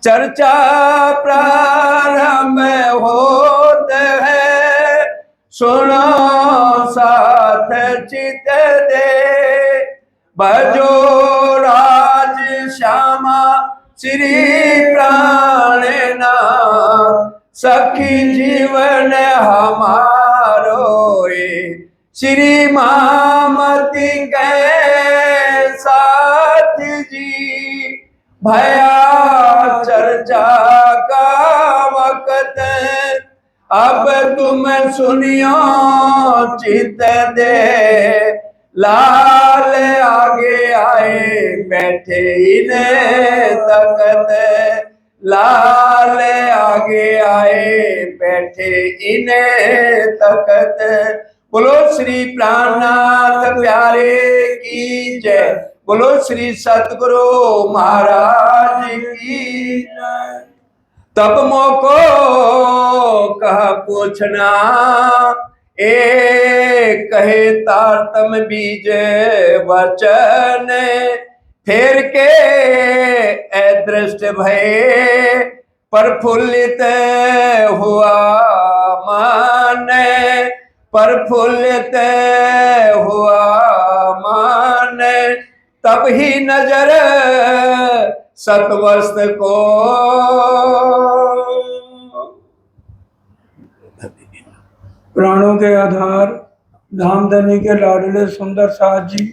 चर्चा प्रारंभ होत है, सुनो साथ चित दे। भजो राज श्यामा श्री प्राणनाथ, सखी जीवन हमारो ये। श्री मामती के साथ जी, भया चर्चा का वक्त, अब तुम सुनियो चित दे। लाल आगे आए बैठे इन्हें तकत, लाल आगे आए बैठे इन्हें तकत। बोलो श्री प्राणनाथ प्यारे की जय, बोलो श्री सतगुरु महाराज की जय। तब मोको कह पूछना, ए कहे तारतम बीज वचन। फेर के अदृष्ट भय प्रफुल्लित हुआ मन, प्रफुल्लित हुआ मन। तब ही नजर सतवस्त को, प्राणों के आधार धामधनी के लाडले सुंदर साथ जी,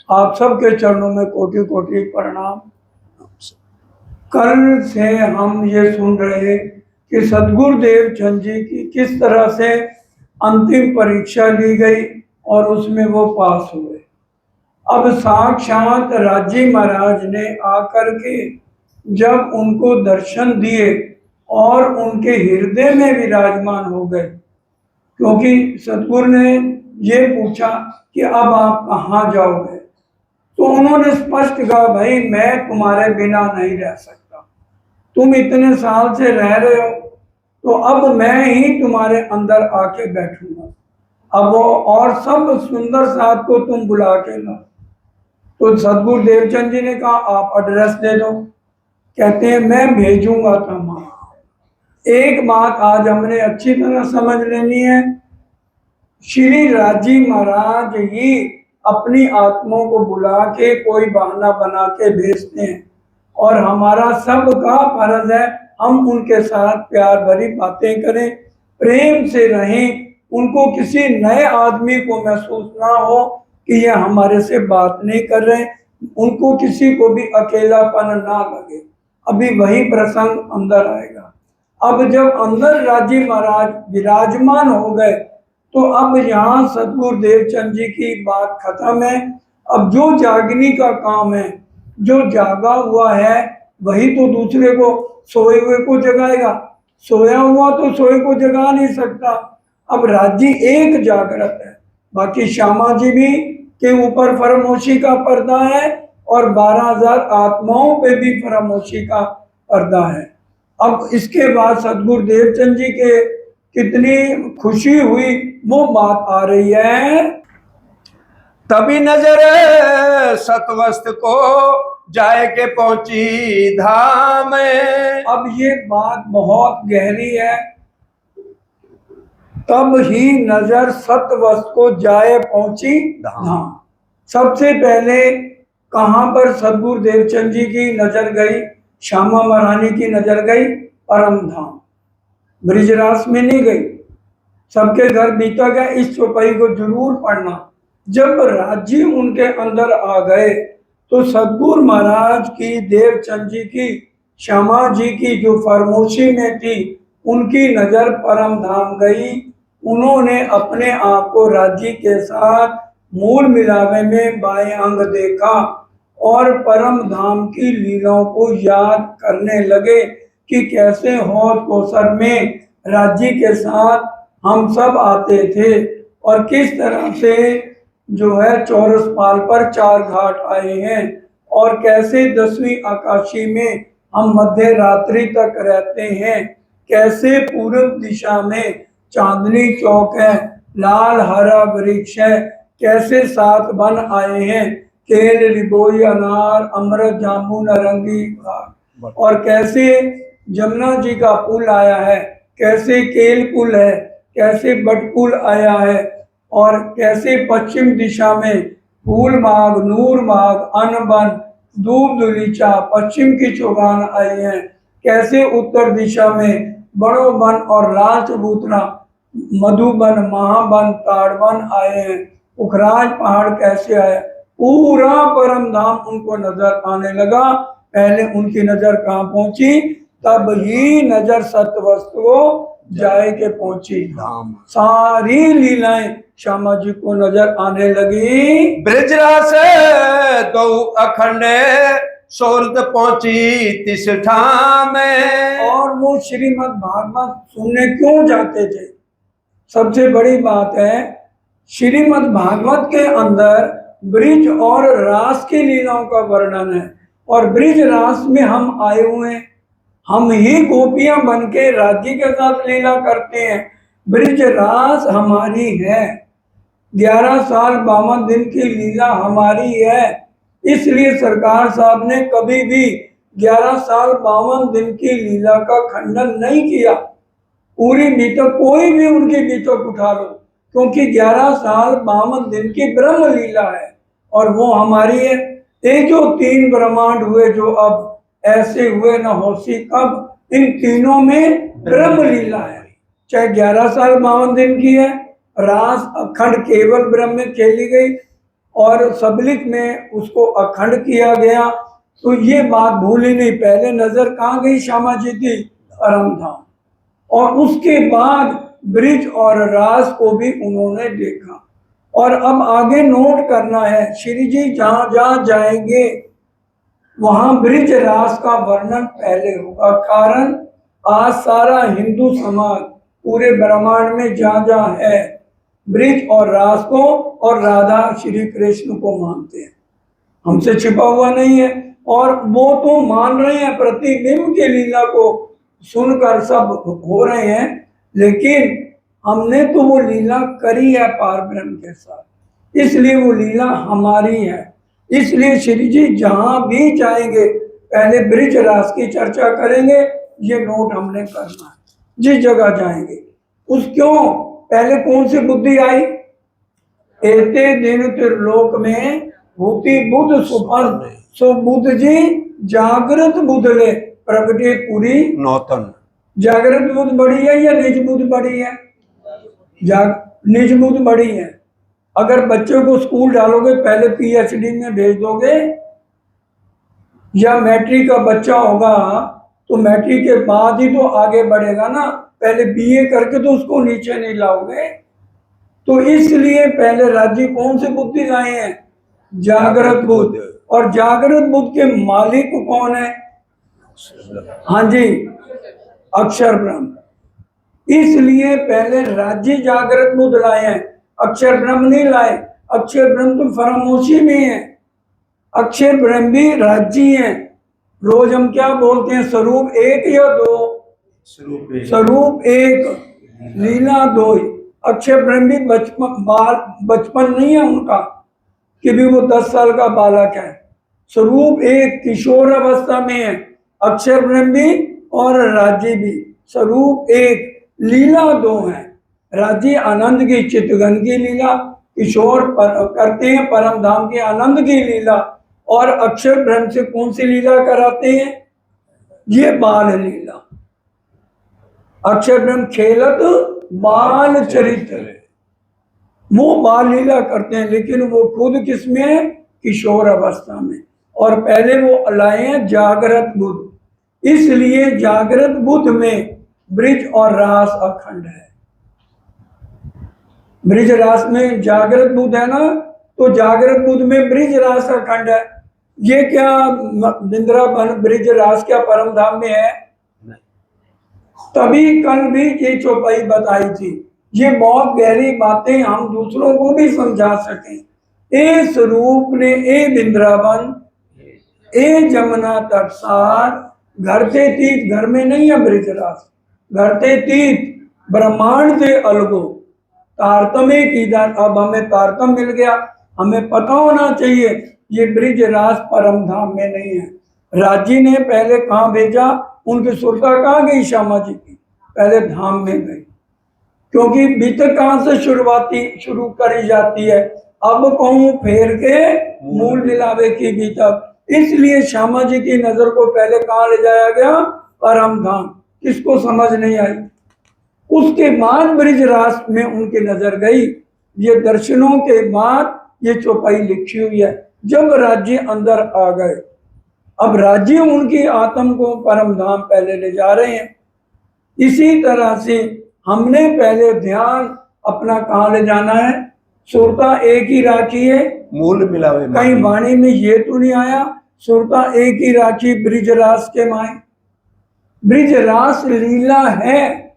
आप सबके चरणों में कोटि कोटि प्रणाम। कल से हम ये सुन रहे कि सदगुरुदेव चंद जी की किस तरह से अंतिम परीक्षा ली गई और उसमें वो पास हुए। अब साक्षात राजी महाराज ने आकर के जब उनको दर्शन दिए और उनके हृदय में विराजमान हो गए, क्योंकि सतगुरु ने ये पूछा कि अब आप कहाँ जाओगे, तो उन्होंने स्पष्ट कहा, भाई मैं तुम्हारे बिना नहीं रह सकता, तुम इतने साल से रह रहे हो, तो अब मैं ही तुम्हारे अंदर आके बैठूंगा। अब वो और सब सुंदर साथ को तुम बुला के ला। तो सदगुरु देवचंद जी ने कहा, आप एड्रेस दे दो। कहते हैं मैं भेजूंगा तमाम। एक बात आज हमने अच्छी तरह समझ लेनी है, श्री राजी महाराज ही अपनी आत्माओं को बुला के कोई बहाना बना के भेजते हैं, और हमारा सबका फर्ज है हम उनके साथ प्यार भरी बातें करें, प्रेम से रहें। उनको किसी नए आदमी को महसूस ना हो कि ये हमारे से बात नहीं कर रहे, उनको किसी को भी अकेलापन ना लगे। अभी वही प्रसंग अंदर आएगा। अब जब अंदर राजी महाराज विराजमान हो गए, तो अब यहाँ सतगुरु देवचंद जी की बात खत्म है। अब जो जागने का काम है, जो जागा हुआ है वही तो दूसरे को, सोए हुए को जगाएगा। सोया हुआ तो सोए को जगा नहीं सकता। अब राजी एक जागृत है, बाकी श्यामा जी भी के ऊपर फरामोशी का पर्दा है और 12,000 आत्माओं पे भी फरामोशी का पर्दा है। अब इसके बाद सतगुरु देवचंद जी के कितनी खुशी हुई वो बात आ रही है। तभी नजर सतवस्त को जाए के पहुंची धाम। अब ये बात बहुत गहरी है। तब ही नजर सतवस्त को जाए पहुंची धाम। सबसे पहले कहां पर सदगुरु देवचंद जी की नजर गई? श्यामा महारानी की नजर गई परम धाम, ब्रिजरास में नहीं गई। सबके घर बीता गया, इस चौपाई को जरूर पढ़ना। जब राज्य उनके अंदर आ गए तो सदगुरु महाराज की, देवचंद जी की, श्यामा जी की जो फरमोशी में थी, उनकी नजर परम धाम गई। उन्होंने अपने आप को राज्य के साथ मूल मिलावे में बाएं अंग देखा और परम धाम की लीलाओं को याद करने लगे कि कैसे हौद कोसर में राज्य के साथ हम सब आते थे और किस तरह से जो है चौरस पाल पर 4 घाट आए हैं, और कैसे 10वीं आकाशी में हम मध्य रात्रि तक रहते हैं, कैसे पूर्व दिशा में चांदनी चौक है, लाल हरा वृक्ष है, कैसे 7 वन आए हैं, केल, रिबोई, अनार, अमृत, जामुन, नारंगी, और कैसे जमुना जी का पुल आया है, कैसे केल पुल है, कैसे बट पुल आया है, और कैसे पश्चिम दिशा में फूल माग, नूर माग, अन बन, दूब दुलीचा, पश्चिम की चौगान आई है, कैसे उत्तर दिशा में बड़ो वन और लाल चबूतरा, मधुबन, महाबन, ताड़वन आए हैं, पुखराज पहाड़ कैसे आया, पूरा परम धाम उनको नजर आने लगा। पहले उनकी नजर कहाँ पहुंची, तब ही नजर सत्वस्तु को जाए के पहुंची धाम। सारी लीलाएं श्यामा जी को नजर आने लगी। ब्रजरास दो अखंड सोरत पहुंची तिस ठाम। और वो श्रीमद् भागवत सुनने क्यों जाते थे? सबसे बड़ी बात है, श्रीमद् भागवत के अंदर ब्रिज और रास की लीलाओं का वर्णन है, और ब्रिज रास में हम आए हुए हैं, हम ही गोपियां बन के राज्य के साथ लीला करते हैं। ब्रिज रास हमारी है, 11 साल 52 दिन की लीला हमारी है। इसलिए सरकार साहब ने कभी भी 11 साल 52 दिन की लीला का खंडन नहीं किया। पूरी बीतक, कोई भी उनकी बीतक उठा लो, क्योंकि 11 साल 52 दिन की ब्रह्म लीला है और वो हमारी है। ये जो 3 ब्रह्मांड हुए जो अब ऐसे हुए न होशी कब, इन तीनों में ब्रह्म लीला है। चाहे 11 साल 52 दिन की है, रास अखंड केवल ब्रह्म में खेली गई और सबलिक में उसको अखंड किया गया, तो ये बात भूली नहीं। पहले नजर कहाँ गई श्यामा जी की, परम धाम, और उसके बाद ब्रिज और रास को भी उन्होंने देखा। और अब आगे नोट करना है, श्री जी जहां जहां जाएंगे वहां ब्रिज रास का वर्णन पहले होगा। कारण आज सारा हिंदू समाज पूरे ब्रह्मांड में जहां जहां है ब्रिज और रास को और राधा श्री कृष्ण को मानते हैं, हमसे छिपा हुआ नहीं है। और वो तो मान रहे हैं, प्रतिबिंब की लीला को सुनकर सब हो रहे हैं, लेकिन हमने तो वो लीला करी है पार ब्रह्म के साथ, इसलिए वो लीला हमारी है। इसलिए श्री जी जहां भी जाएंगे पहले ब्रिज रास की चर्चा करेंगे, ये नोट हमने करना है। जिस जगह जाएंगे उस क्यों पहले कौन सी बुद्धि आई, एते दिन त्रिलोक में भूति बुद्ध सुपन, सो बुद्ध जी जागृत बुद्ध ले प्रगटे पूरी नौतन। जागृत बुद्ध बड़ी है या निज बुद्ध बड़ी है? निज बुद्ध बड़ी है। अगर बच्चे को स्कूल डालोगे पहले पीएचडी में भेज दोगे, या मैट्रिक का बच्चा होगा तो मैट्रिक के बाद ही तो आगे बढ़ेगा ना, पहले बीए करके तो उसको नीचे नहीं लाओगे। तो इसलिए पहले राज्य कौन से बुद्धि लाए हैं, जागृत बुद्ध। और जागृत बुद्ध के मालिक कौन है? हाँ जी, अक्षर ब्रह्म। इसलिए पहले राज्य जागृत बुद्ध लाए हैं, अक्षर ब्रह्म नहीं लाए। अक्षर ब्रह्म तो फरामोशी में है, अक्षर ब्रह्म भी राज्य है। रोज हम क्या बोलते हैं, स्वरूप एक या दो? स्वरूप एक, लीला दो। अक्षर ब्रह्म भी बचपन नहीं है उनका कि भी वो 10 साल का बालक है। स्वरूप एक, किशोर अवस्था में है अक्षर ब्रह्म भी और राज्य भी। स्वरूप एक, लीला दो है। राज्य आनंद की चितगन की लीला, किशोर करते हैं परम धाम के आनंद की लीला, और अक्षर ब्रह्म से कौन सी लीला कराते हैं, ये बाल लीला। अक्षर ब्रह्म खेलत बाल चरित्र, वो बाल लीला करते हैं, लेकिन वो खुद किसमें है, किशोर अवस्था में। और पहले वो लाए हैं जागृत बुद्ध, इसलिए जागृत बुद्ध में ब्रिज और रास अखंड है। ब्रिज रास में जागृत बुद्ध है ना, तो जागृत बुद्ध में ब्रिज रास अखंड है। ये क्या वृंदावन ब्रिज रास क्या परम धाम में है? तभी कल भी ये चौपाई बताई थी। ये बहुत गहरी बातें हम दूसरों को भी समझा सकें। ए स्वरूप ने ए वृंदावन ए जमुना तटसार, घर ते तीत, घर में नहीं है ब्रिज रास, घर ते तीत ब्रह्मांड से अलगो तारतम्य की दान। अब हमें तारतम्य मिल गया, हमें पता होना चाहिए ये ब्रिज रास परम धाम में नहीं है। राजी ने पहले कहाँ भेजा, उनकी सुरता कहाँ गई श्यामा जी की, पहले धाम में गई, क्योंकि बीतक कहाँ से शुरू करी जाती है, अब कहूँ फेर के मूल मिलावे की बीतक। इसलिए श्यामा जी की नजर को पहले कहाँ ले जाया गया, परम धाम। किसको समझ नहीं आई। उसके बाद ब्रिजरास में उनकी नजर गई। ये दर्शनों के बाद ये चौपाई लिखी हुई है। जब राज्य अंदर आ गए, अब राज्य उनकी आत्म को परम धाम पहले ले जा रहे हैं। इसी तरह से हमने पहले ध्यान अपना कहाँ ले जाना है, सुरता एक ही राखी है, मूल मिलावे कहीं वाणी में ये तो नहीं आया सुरता एक ही राखी ब्रिजरास के माए। ब्रिजरास लीला है,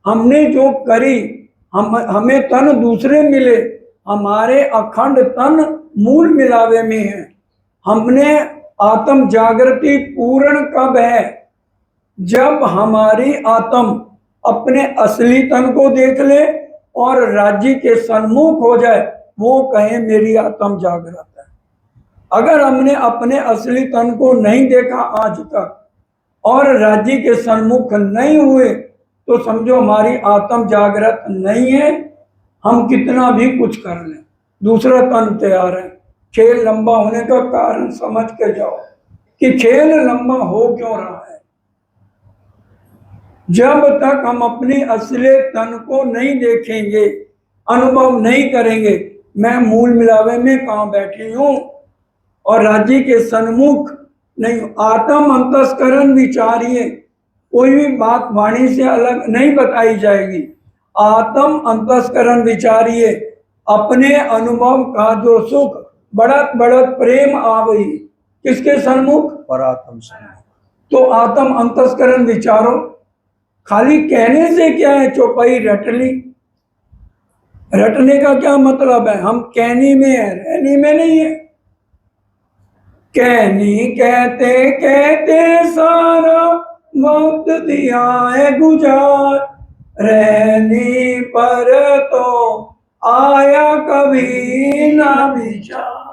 हमने जो करी, हमें तन दूसरे मिले, हमारे अखंड तन मूल मिलावे में है। हमने आत्म जागृति पूर्ण कब है, जब हमारी आत्म अपने असली तन को देख ले और राज्य के सन्मुख हो जाए, वो कहे मेरी आत्म जागृत है। अगर हमने अपने असली तन को नहीं देखा आज तक और राज्य के सन्मुख नहीं हुए, तो समझो हमारी आत्म जागृत नहीं है। हम कितना भी कुछ कर लें, दूसरा तन तैयार है। खेल लंबा होने का कारण समझ के जाओ कि खेल लंबा हो क्यों रहा है। जब तक हम अपनी असली तन को नहीं देखेंगे, अनुभव नहीं करेंगे, मैं मूल मिलावे में कहाँ बैठी हूँ और राज्य के सन्मुख नहीं। आत्म अंतस्करण विचारिए, कोई भी बात वाणी से अलग नहीं बताई जाएगी। आत्म अंतस्करण विचारिए, अपने अनुभव का जो सुख बढ़त बढ़त प्रेम आवई, किसके सन्मुख, परात्म सन्मुख। तो आत्म अंतस्करण विचारो। खाली कहने से क्या है, चौपाई रट ली। रटने का क्या मतलब है, हम कहनी में है, रहनी में नहीं है। कहनी कहते कहते सारा वक्त दिया है गुजार, रहनी पर तो आया कभी ना विचार।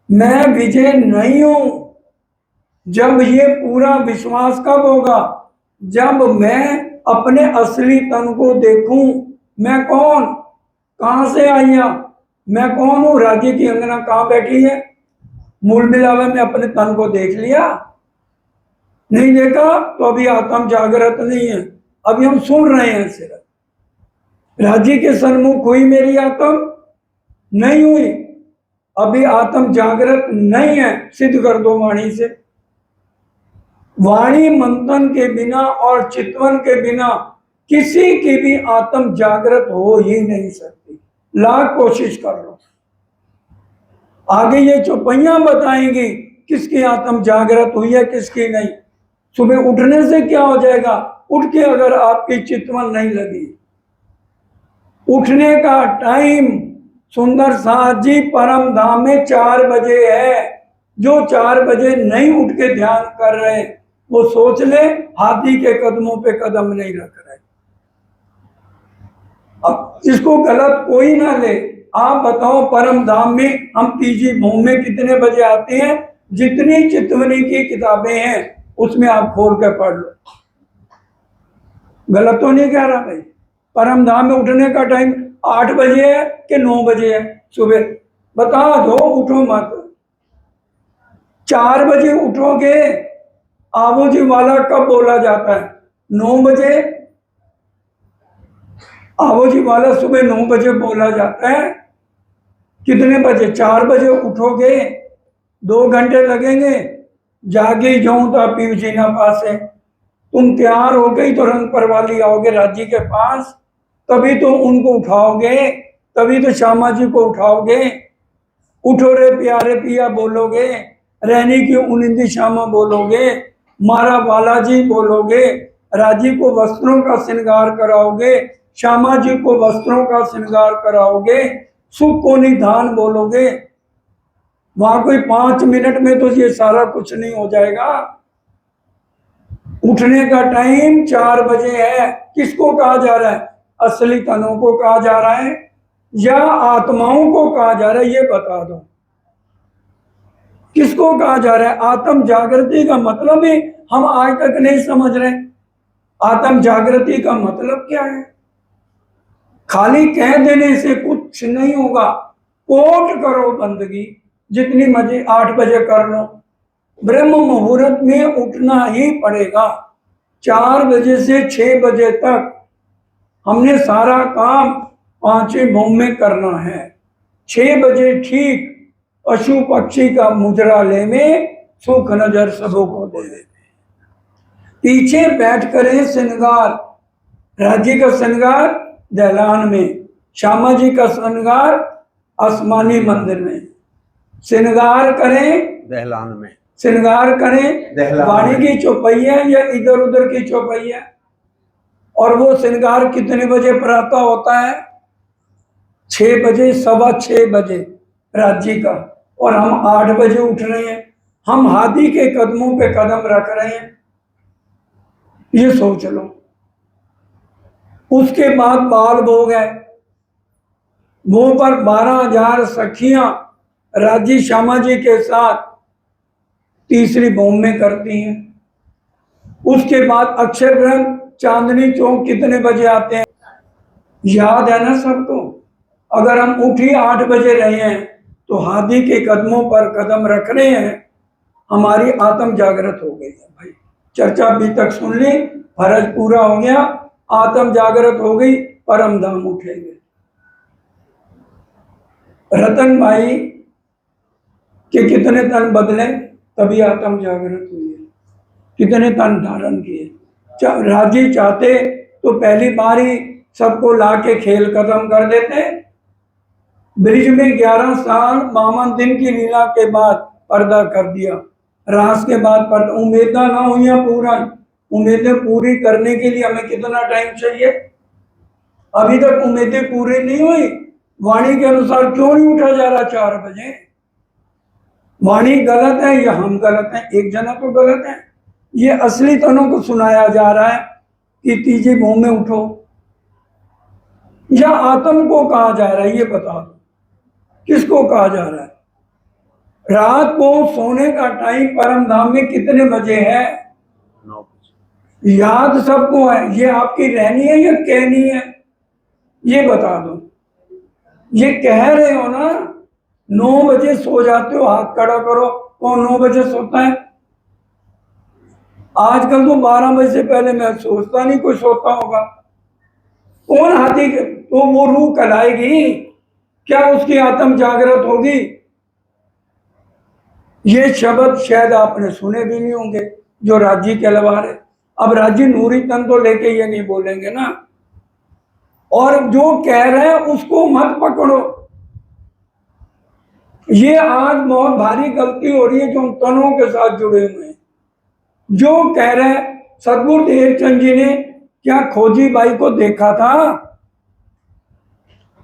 मैं विजय नहीं हूं। जब ये पूरा विश्वास कब होगा, जब मैं अपने असली तन को देखूं। मैं कौन, कहां से आया, मैं कौन हूं। राज्य की अंगना कहां बैठी है, मूल मिलावे में अपने तन को देख लिया, नहीं देखा तो अभी आत्म जागृत नहीं है। अभी हम सुन रहे हैं सिर्फ। राज्य के सन्मुख हुई मेरी आत्म, नहीं हुई, अभी आत्म जागृत नहीं है। सिद्ध कर दो वाणी से। वाणी मंथन के बिना और चितवन के बिना किसी की भी आत्म जागृत हो ही नहीं सकती। लाख कोशिश कर लो। आगे ये चौपाइयां बताएंगी किसकी आत्म जागृत हुई है, किसकी नहीं। सुबह उठने से क्या हो जाएगा, उठ के अगर आपकी चितवन नहीं लगी, उठने का टाइम सुंदर साथ जी परम धाम में 4 बजे है। जो 4 बजे नहीं उठ के ध्यान कर रहे, वो सोच ले हाथी के कदमों पे कदम नहीं रख रहे। अब इसको गलत कोई ना ले। आप बताओ परम धाम में हम तीजी भूमि में कितने बजे आते हैं। जितनी चितवनी की किताबें हैं उसमें आप खोल कर पढ़ लो। गलत तो नहीं कह रहा भाई। परम धाम में उठने का टाइम 8 बजे है कि 9 बजे है सुबह, बता दो। उठो मत। 4 बजे उठोगे, आवोजी वाला कब बोला जाता है, 9 बजे। आवोजी वाला सुबह 9 बजे बोला जाता है। कितने बजे, 4 बजे उठोगे, 2 घंटे लगेंगे। जागे जाऊं तो पीव जी ना पास है। तुम तैयार हो गई तो रंग परवाली आओगे राज्य के पास, तभी तो उनको उठाओगे, तभी तो श्यामा जी को उठाओगे। उठो रे प्यारे पिया बोलोगे, रहने की उनिंदी श्यामा बोलोगे, मारा बालाजी बोलोगे, राजी को वस्त्रों का श्रृंगार कराओगे, श्यामा जी को वस्त्रों का श्रृंगार कराओगे, सुख को निधान बोलोगे। वहां कोई 5 मिनट में तो ये सारा कुछ नहीं हो जाएगा। उठने का टाइम 4 बजे है। किसको कहा जा रहा है, असली तनों को कहा जा रहा है या आत्माओं को कहा जा रहा है, ये बता दो। किसको कहा जा रहा है? आत्म जागृति का मतलब ही हम आज तक नहीं समझ रहे। आत्म जागृति का मतलब क्या है? खाली कह देने से कुछ नहीं होगा। कोट करो बंदगी, जितनी मर्जी 8 बजे कर लो, ब्रह्म मुहूर्त में उठना ही पड़ेगा। 4 बजे से 6 बजे तक हमने सारा काम 5वें भूमि में करना है। 6 बजे ठीक पशु पक्षी का मुद्रालय में सुख नजर सबों को दे देते। पीछे बैठ करें श्रृंगार, राज्य का श्रृंगार दहलान में, श्यामा जी का श्रृंगार आसमानी मंदिर में। श्रृंगार करें दहलान में, श्रृंगार करें दहलान वाणी में। की चौपैया या इधर उधर की चौपैया। और वो श्रृंगार कितने बजे प्रातः होता है? 6 बजे, 6:15 बजे राज्य का। और हम 8 बजे उठ रहे हैं। हम हाथी के कदमों पे कदम रख रहे हैं, ये सोच लो। उसके बाद बाल भोग है, वो पर 12,000 सखियां राजी श्यामा जी के साथ तीसरी भूमि में करती हैं। उसके बाद अक्षर ब्रह्म चांदनी चौक कितने बजे आते हैं? याद है ना सबको? अगर हम उठी 8 बजे रहे हैं तो हाथी के कदमों पर कदम रख रहे हैं, हमारी आत्म जागृत हो गई है भाई। चर्चा अभी तक सुन ली, फर्ज पूरा हो गया, आत्म जागृत हो गई, परम धाम उठेंगे। रतन भाई के कितने तन बदले तभी आत्म जागृत हुई है, कितने तन धारण किए। राजी चाहते तो पहली बार ही सबको लाके खेल खत्म कर देते। ब्रिज में 11 साल 52 दिन की लीला के बाद पर्दा कर दिया। रास के बाद पर्दा। उम्मीदें ना हुई पूरा, उम्मीदें पूरी करने के लिए हमें कितना टाइम चाहिए? अभी तक उम्मीदें पूरी नहीं हुई। वाणी के अनुसार क्यों नहीं उठा जा रहा 4 बजे? वाणी गलत है या हम गलत हैं? एक जना तो गलत है। ये असली तनों को सुनाया जा रहा है कि तीजी भूमि में उठो, या आत्म को कहा जा रहा है? ये बता दो, किसको कहा जा रहा है? रात को सोने का टाइम परम धाम में कितने बजे है? 9 बजे। याद सबको है, ये आपकी रहनी है या कहनी है? ये बता दो। ये कह रहे हो ना 9 बजे सो जाते हो, हाथ खड़ा करो। कौन 9 बजे सोता है? आजकल तो 12 बजे से पहले मैं सोचता नहीं कोई सोता होगा। कौन हाथी तो वो रूह कहलाएगी क्या? उसकी आत्म जागृत होगी? ये शब्द शायद आपने सुने भी नहीं होंगे जो राजी कहलवा रहे। अब राजी नूरी तन तो लेके ये नहीं बोलेंगे ना। और जो कह रहे हैं उसको मत पकड़ो। ये आज बहुत भारी गलती हो रही है जो हम तनों के साथ जुड़े हुए हैं। जो कह रहे हैं सदगुरु देवचंद जी ने क्या खोजी बाई को देखा था?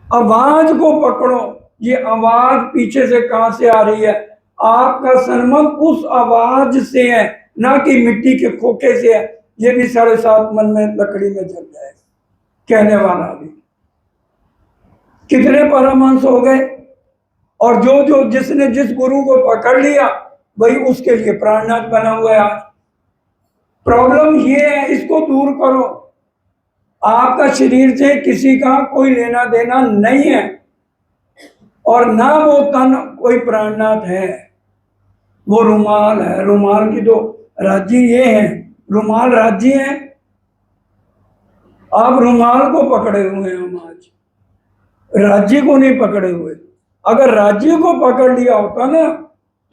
आवाज को पकड़ो। ये आवाज पीछे से कहां से आ रही है? आपका संबंध उस आवाज से है, ना कि मिट्टी के खोखे से है। ये भी 7.5 मन में लकड़ी में जल जाए कहने वाला भी। कितने परमहंस हो गए, और जो जो जिसने जिस गुरु को पकड़ लिया वही उसके लिए प्राणनाथ बना हुआ है आज। प्रॉब्लम ये है, इसको दूर करो। आपका शरीर से किसी का कोई लेना देना नहीं है, और ना वो तन कोई प्राणनाथ है। वो रुमाल है, रुमाल की तो राज्य ये है, रुमाल राज्य है। आप रुमाल को पकड़े हुए हैं हम आज, राज्य को नहीं पकड़े हुए। अगर राज्य को पकड़ लिया होता ना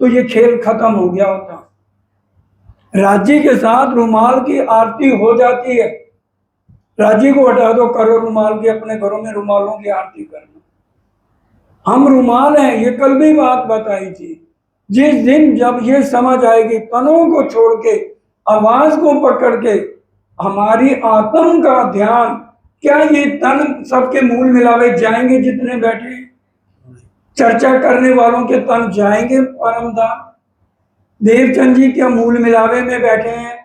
तो ये खेल खत्म हो गया होता। राज्य के साथ रुमाल की आरती हो जाती है। राज्य को हटा दो, करो रुमाल की, अपने घरों में रुमालों की आरती करना। हम रुमाल हैं, ये कल भी बात बताई थी। जिस दिन जब ये समझ आएगी, तनों को छोड़ के आवाज को पकड़ के हमारी आत्म का ध्यान, क्या ये तन सबके मूल मिलावे जाएंगे? जितने बैठे चर्चा करने वालों के तन जाएंगे परमधाम? देवचंद जी क्या मूल मिलावे में बैठे हैं?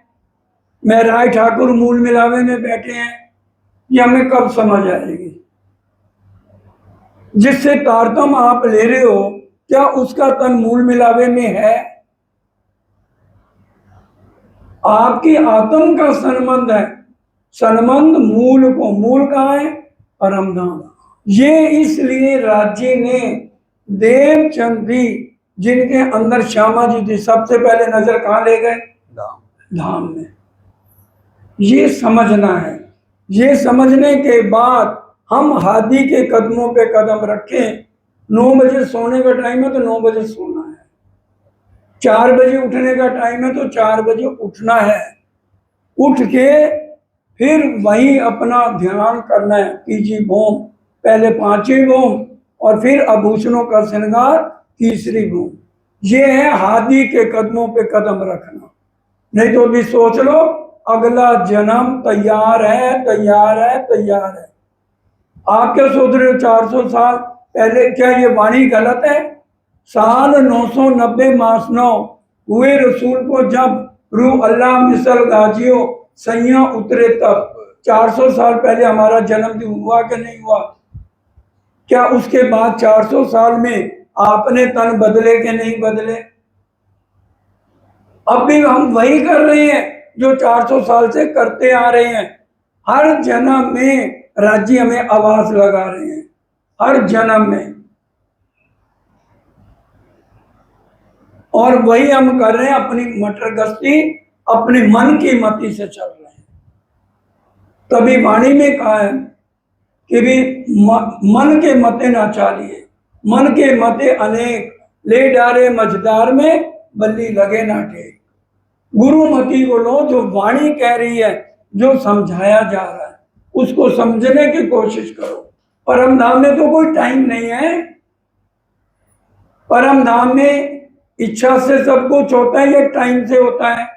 मैं राय ठाकुर मूल मिलावे में बैठे हैं? ये हमें कब समझ आएगी? जिससे तारतम आप ले रहे हो क्या उसका तन मूल मिलावे में है? आपकी आत्म का संबंध है, संबंध मूल को, मूल कहाँ है? परम धाम। ये इसलिए राज्य ने देवचंद जी जिनके अंदर श्यामा जी थी, सबसे पहले नजर कहाँ ले गए? धाम में। ये समझना है। ये समझने के बाद हम हादी के कदमों पे कदम रखें। 9 बजे सोने का टाइम है तो 9 बजे सोना है, 4 बजे उठने का टाइम है तो 4 बजे उठना है। उठ के फिर वही अपना ध्यान करना है, कीजी भूम, पहले 5वीं भूम और फिर आभूषणों का श्रृंगार 3री भूम। ये है हादी के कदमों पे कदम रखना। नहीं तो भी सोच लो अगला जन्म तैयार है, तैयार है, तैयार है। आप क्या सोच रहे हो 400 साल पहले? क्या ये वाणी गलत है? साल 990 मास 9 हुए रसूल को जब रूह अल्लाह मिसल गाजियो सैया उतरे तब। 400 साल पहले हमारा जन्मदिन हुआ कि नहीं हुआ? क्या उसके बाद 400 साल में आपने तन बदले कि नहीं बदले? अब भी हम वही कर रहे हैं जो 400 साल से करते आ रहे हैं। हर जन्म में राज्य हमें आवाज लगा रहे हैं, हर जन्म में। और वही हम कर रहे हैं, अपनी मटर गश्ती अपने मन की मति से चल रहे हैं। तभी वाणी में कहा है कि भी मन के मते ना चालिए, मन के मते अनेक, ले डारे मझदार में बल्ली लगे ना टेक। गुरुमति को लो, जो वाणी कह रही है, जो समझाया जा रहा है, उसको समझने की कोशिश करो। परम धाम में तो कोई टाइम नहीं है। परम धाम में इच्छा से सब कुछ होता है, ये टाइम से होता है?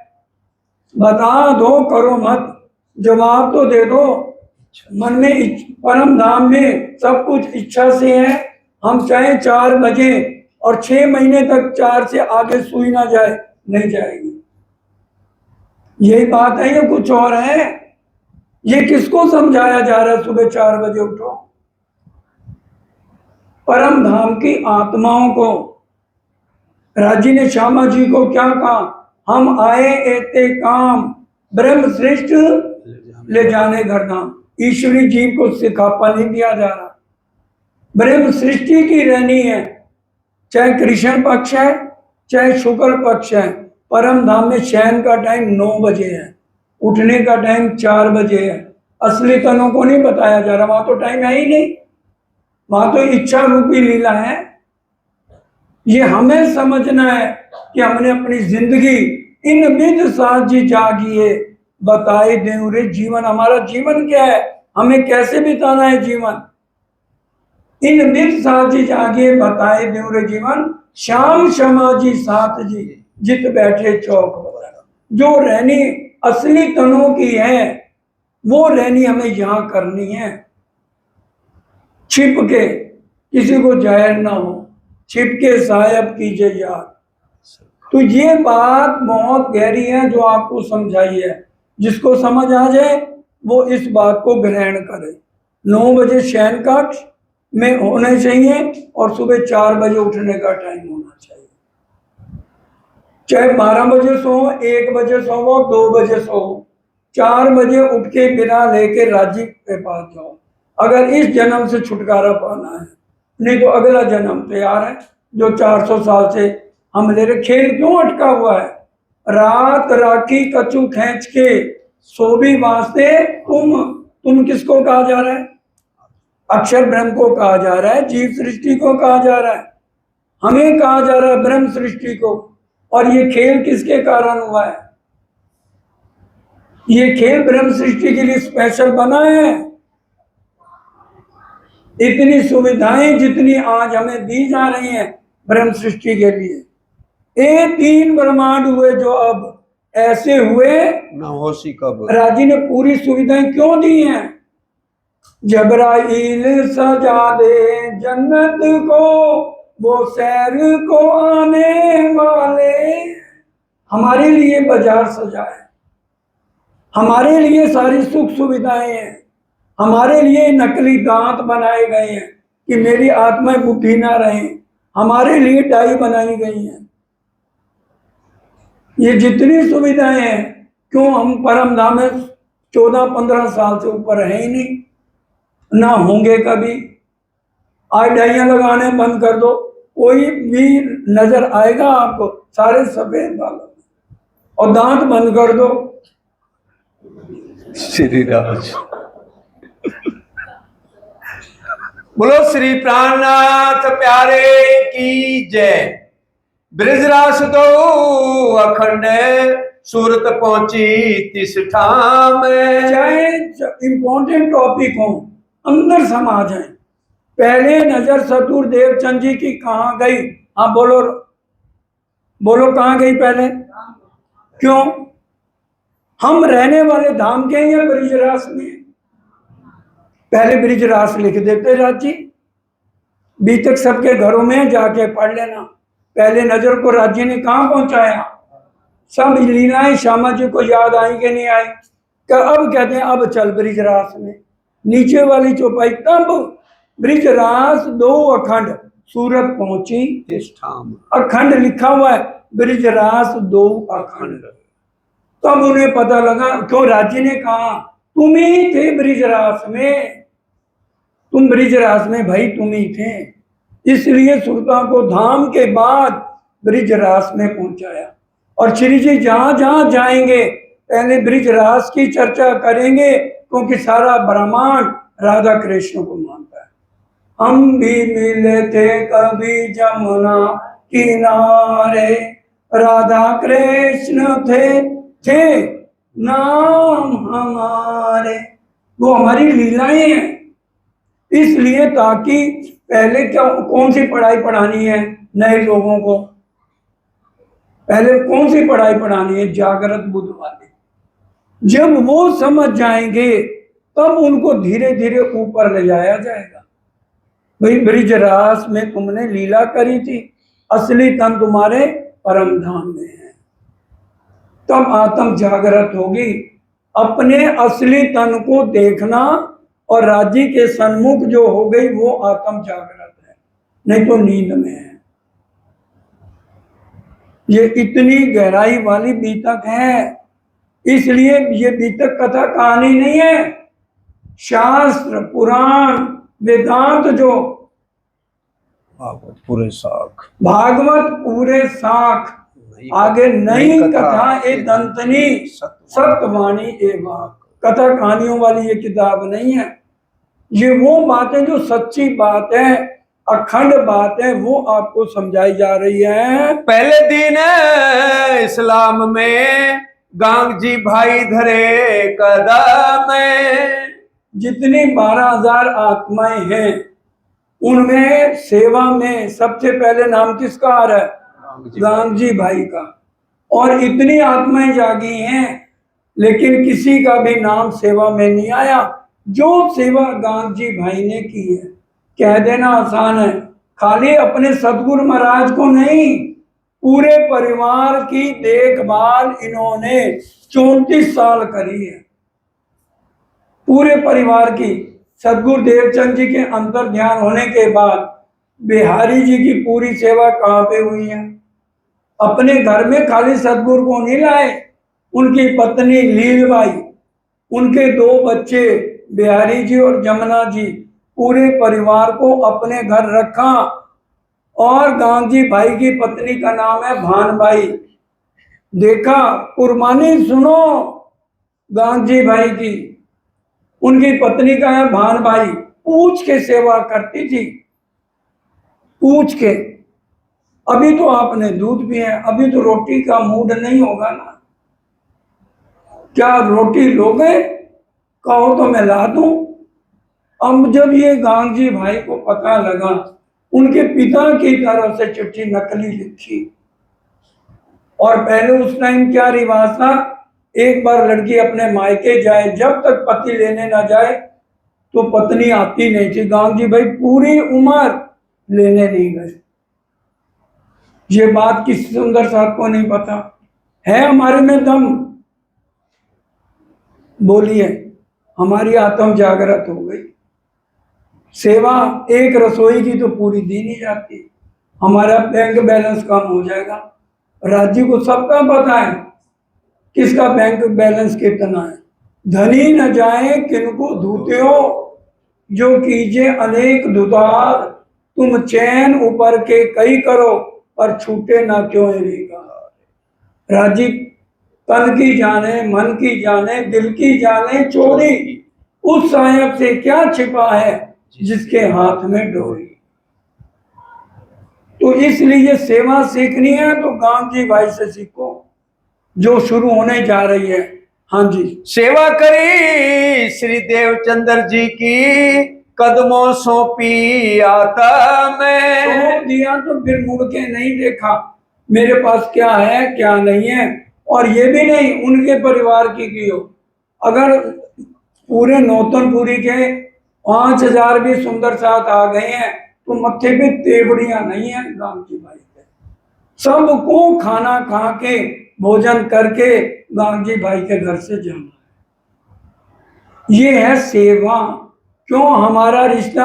बता दो, करो मत, जवाब तो दे दो। मन में परम धाम में सब कुछ इच्छा से है। हम चाहे 4 बजे और 6 महीने तक 4 से आगे सुई ना जाए, नहीं जाएगी। यही बात है, ये कुछ और है? ये किसको समझाया जा रहा है सुबह 4 बजे उठो? परम धाम की आत्माओं को। राजी ने श्यामा जी को क्या कहा? हम आए एते काम ब्रह्म श्रेष्ठ ले जाने घर धाम। ईश्वरी जीव को सिखापा नहीं दिया जा रहा, ब्रह्म सृष्टि की रहनी है। चाहे कृष्ण पक्ष है, चाहे शुक्ल पक्ष है। परम धाम में शयन का टाइम 9 बजे है, उठने का टाइम 4 बजे है। असली तनों को नहीं बताया जा रहा, वहां तो टाइम है ही नहीं, वहां तो इच्छा रूपी लीला है। ये हमें समझना है कि हमने अपनी जिंदगी इन विध साजी जागिए बताए दें रे जीवन। हमारा जीवन क्या है, हमें कैसे बिताना है जीवन? इन विध साजी जागिए बताए दें रे जीवन, श्याम क्षमा जी साथ जी जित बैठे चौक बता। जो रहनी असली तनों की है, वो रहनी हमें यहां करनी है। छिप के, किसी को जाहिर ना हो, छिप के साहब कीजिए याद। तो ये बात बहुत गहरी है जो आपको समझाई है। जिसको समझ आ जाए वो इस बात को ग्रहण करे। 9 बजे शयन कक्ष में होने चाहिए और सुबह 4 बजे उठने का टाइम होना चाहिए। चाहे 12 बजे सो, 1 बजे सो, 2 बजे सो, 4 बजे उठ के बिना लेके राजी के पास जाओ, अगर इस जन्म से छुटकारा पाना है। नहीं तो अगला जन्म तैयार है जो 400 साल से हम ले रहे। खेल क्यों अटका हुआ है? रात राखी कचू खींच के सो भी वास्ते तुम किसको कहा जा रहा है? अक्षर ब्रह्म को कहा जा रहा है, जीव सृष्टि को कहा जा रहा है, हमें कहा जा रहा है ब्रह्म सृष्टि को। और ये खेल किसके कारण हुआ है? ये खेल ब्रह्म सृष्टि के लिए स्पेशल बना है। इतनी सुविधाएं जितनी आज हमें दी जा रही हैं ब्रह्म सृष्टि के लिए, ये 3 ब्रह्मांड हुए जो अब ऐसे हुए ना होशी कब। राजी ने पूरी सुविधाएं क्यों दी हैं? जबराइल सजा दे जन्नत को, वो सैर को आने वाले। हमारे लिए बाजार सजा है, हमारे लिए सारी सुख सुविधाएं हैं, हमारे लिए नकली दांत बनाए गए हैं कि मेरी आत्मा बुद्धि ना रहे। हमारे लिए टाई बनाई गई हैं। ये जितनी सुविधाएं हैं, क्यों हम परम धाम में 14-15 साल से ऊपर है ही नहीं, ना होंगे कभी। आज डाइयां लगाने बंद कर दो, कोई भी नजर आएगा आपको सारे सफेद बाल, और दांत बंद कर दो। श्री राम। बोलो श्री प्राणनाथ प्यारे की जय। ब्रिजरास दो अखंड सूरत पहुंची तिस ठाम। चाहे इंपॉर्टेंट टॉपिक हो, अंदर समा जाए। पहले नजर सतगुरु देवचंद जी की कहाँ गई? हाँ बोलो बोलो, कहाँ गई पहले? क्यों? हम रहने वाले धाम के हैं या ब्रिजरास में? पहले ब्रिजरास लिख देते राजी, बीतक सबके घरों में जाके पढ़ लेना। पहले नजर को राज्य ने कहाँ पहुंचाया? सब लीलाएं श्यामा जी को याद आई कि नहीं आई? अब कहते हैं अब चल ब्रिजरास में। नीचे वाली चौपाई, तब ब्रिजरास दो अखंड सूरत पहुंची इस ठाम। अखंड लिखा हुआ है, ब्रिजरास दो अखंड। तब उन्हें पता लगा, क्यों राज्य ने कहा तुम ही थे ब्रिजरास में, तुम ब्रिजरास में भाई तुम ही थे, इसलिए सुरता को धाम के बाद ब्रिजरास में पहुंचाया। और श्री जी जहां जहां जाएंगे पहले ब्रिजरास की चर्चा करेंगे, क्योंकि सारा ब्रह्मांड राधा कृष्ण को मानता है। हम भी मिले थे कभी जमुना किनारे, राधा कृष्ण थे नाम हमारे। वो हमारी लीलाएं हैं। इसलिए ताकि पहले क्या, कौन सी पढ़ाई पढ़ानी है नए लोगों को? पहले कौन सी पढ़ाई पढ़ानी है? जागृत बुद्ध वाली। जब वो समझ जाएंगे तब उनको धीरे धीरे ऊपर ले जाया जाएगा। भाई ब्रिजरास में तुमने लीला करी थी, असली तन तुम्हारे परम धाम में है। तब आत्म जागृत होगी। अपने असली तन को देखना और राज्य के सन्मुख जो हो गई वो आत्म जागृत है, नहीं तो नींद में है। ये इतनी गहराई वाली बीतक है। इसलिए ये बीतक कथा कहानी नहीं है, शास्त्र पुराण वेदांत जो भागवत पूरे साख, भागवत पूरे साख, आगे नई कथा ए दंतनी सत्यवाणी एवं। कथा कहानियों वाली ये किताब नहीं है। ये वो बातें जो सच्ची बात है, अखंड बात है, वो आपको समझाई जा रही है। पहले दिन इस्लाम में गांग जी भाई धरे कदम। जितनी 12,000 आत्माएं हैं उनमें सेवा में सबसे पहले नाम किसका आ रहा है? गांग जी भाई का। और इतनी आत्माएं जागी हैं लेकिन किसी का भी नाम सेवा में नहीं आया। जो सेवा गांग जी भाई ने की है, कह देना आसान है, खाली अपने सतगुरु महाराज को नहीं, पूरे परिवार की देखभाल इन्होंने 34 साल करी है। पूरे परिवार की। सतगुरु देवचंद जी के अंतर ध्यान होने के बाद बिहारी जी की पूरी सेवा कहाँ पे हुई है? अपने घर में खाली सतगुरु को नहीं लाए, उनकी पत्नी लीलबाई, उनके 2 बच्चे बिहारी जी और जमुना जी, पूरे परिवार को अपने घर रखा। और गांग जी भाई की पत्नी का नाम है भानबाई। देखा, कुर्बानी सुनो गांग जी भाई की। उनकी पत्नी का है भानबाई, पूछ के सेवा करती थी, पूछ के। अभी तो आपने दूध पिया, अभी तो रोटी का मूड नहीं होगा ना, क्या रोटी लोगे? कहो तो मैं ला दूं। अब जब ये गांग जी भाई को पता लगा, उनके पिता की तरफ से चिट्ठी नकली लिखी। और पहले उस टाइम क्या रिवाज था, एक बार लड़की अपने मायके जाए, जब तक पति लेने ना जाए तो पत्नी आती नहीं थी। गांग जी भाई पूरी उम्र लेने नहीं गए। ये बात किसी सुंदर साहब को नहीं पता है। हमारे में दम, बोलिए, हमारी आत्म जागृत हो गई। सेवा एक रसोई की तो पूरी दी नहीं जाती। हमारा बैंक बैलेंस कम हो जाएगा। राज्य को सबका पता है किसका बैंक बैलेंस कितना है। धनी न जाए किनको धूते हो, जो कीजिए अनेक दुधार, तुम चैन ऊपर के कई करो, पर छूटे ना क्यों का। राजी तन की जाने, मन की जाने, दिल की जाने चोरी, उस साहेब से क्या छिपा है जिसके हाथ में डोरी। तो इसलिए सेवा सीखनी है तो गांव जी भाई से सीखो, जो शुरू होने जा रही है। हाँ जी, सेवा करी श्री देवचंद्र जी की, कदमों सौंपी आता मैं। सौंप दिया तो फिर मुड़ के नहीं देखा मेरे पास क्या है क्या नहीं है। और ये भी नहीं उनके परिवार की हो। अगर पूरे नौतनपुरी के 5000 भी सुंदर साथ आ गए हैं तो मत्थे पे तेवड़ियां नहीं है गांव जी भाई के। सबको खाना खा के भोजन करके गांव जी भाई के घर से जाना है। ये है सेवा। क्यों हमारा रिश्ता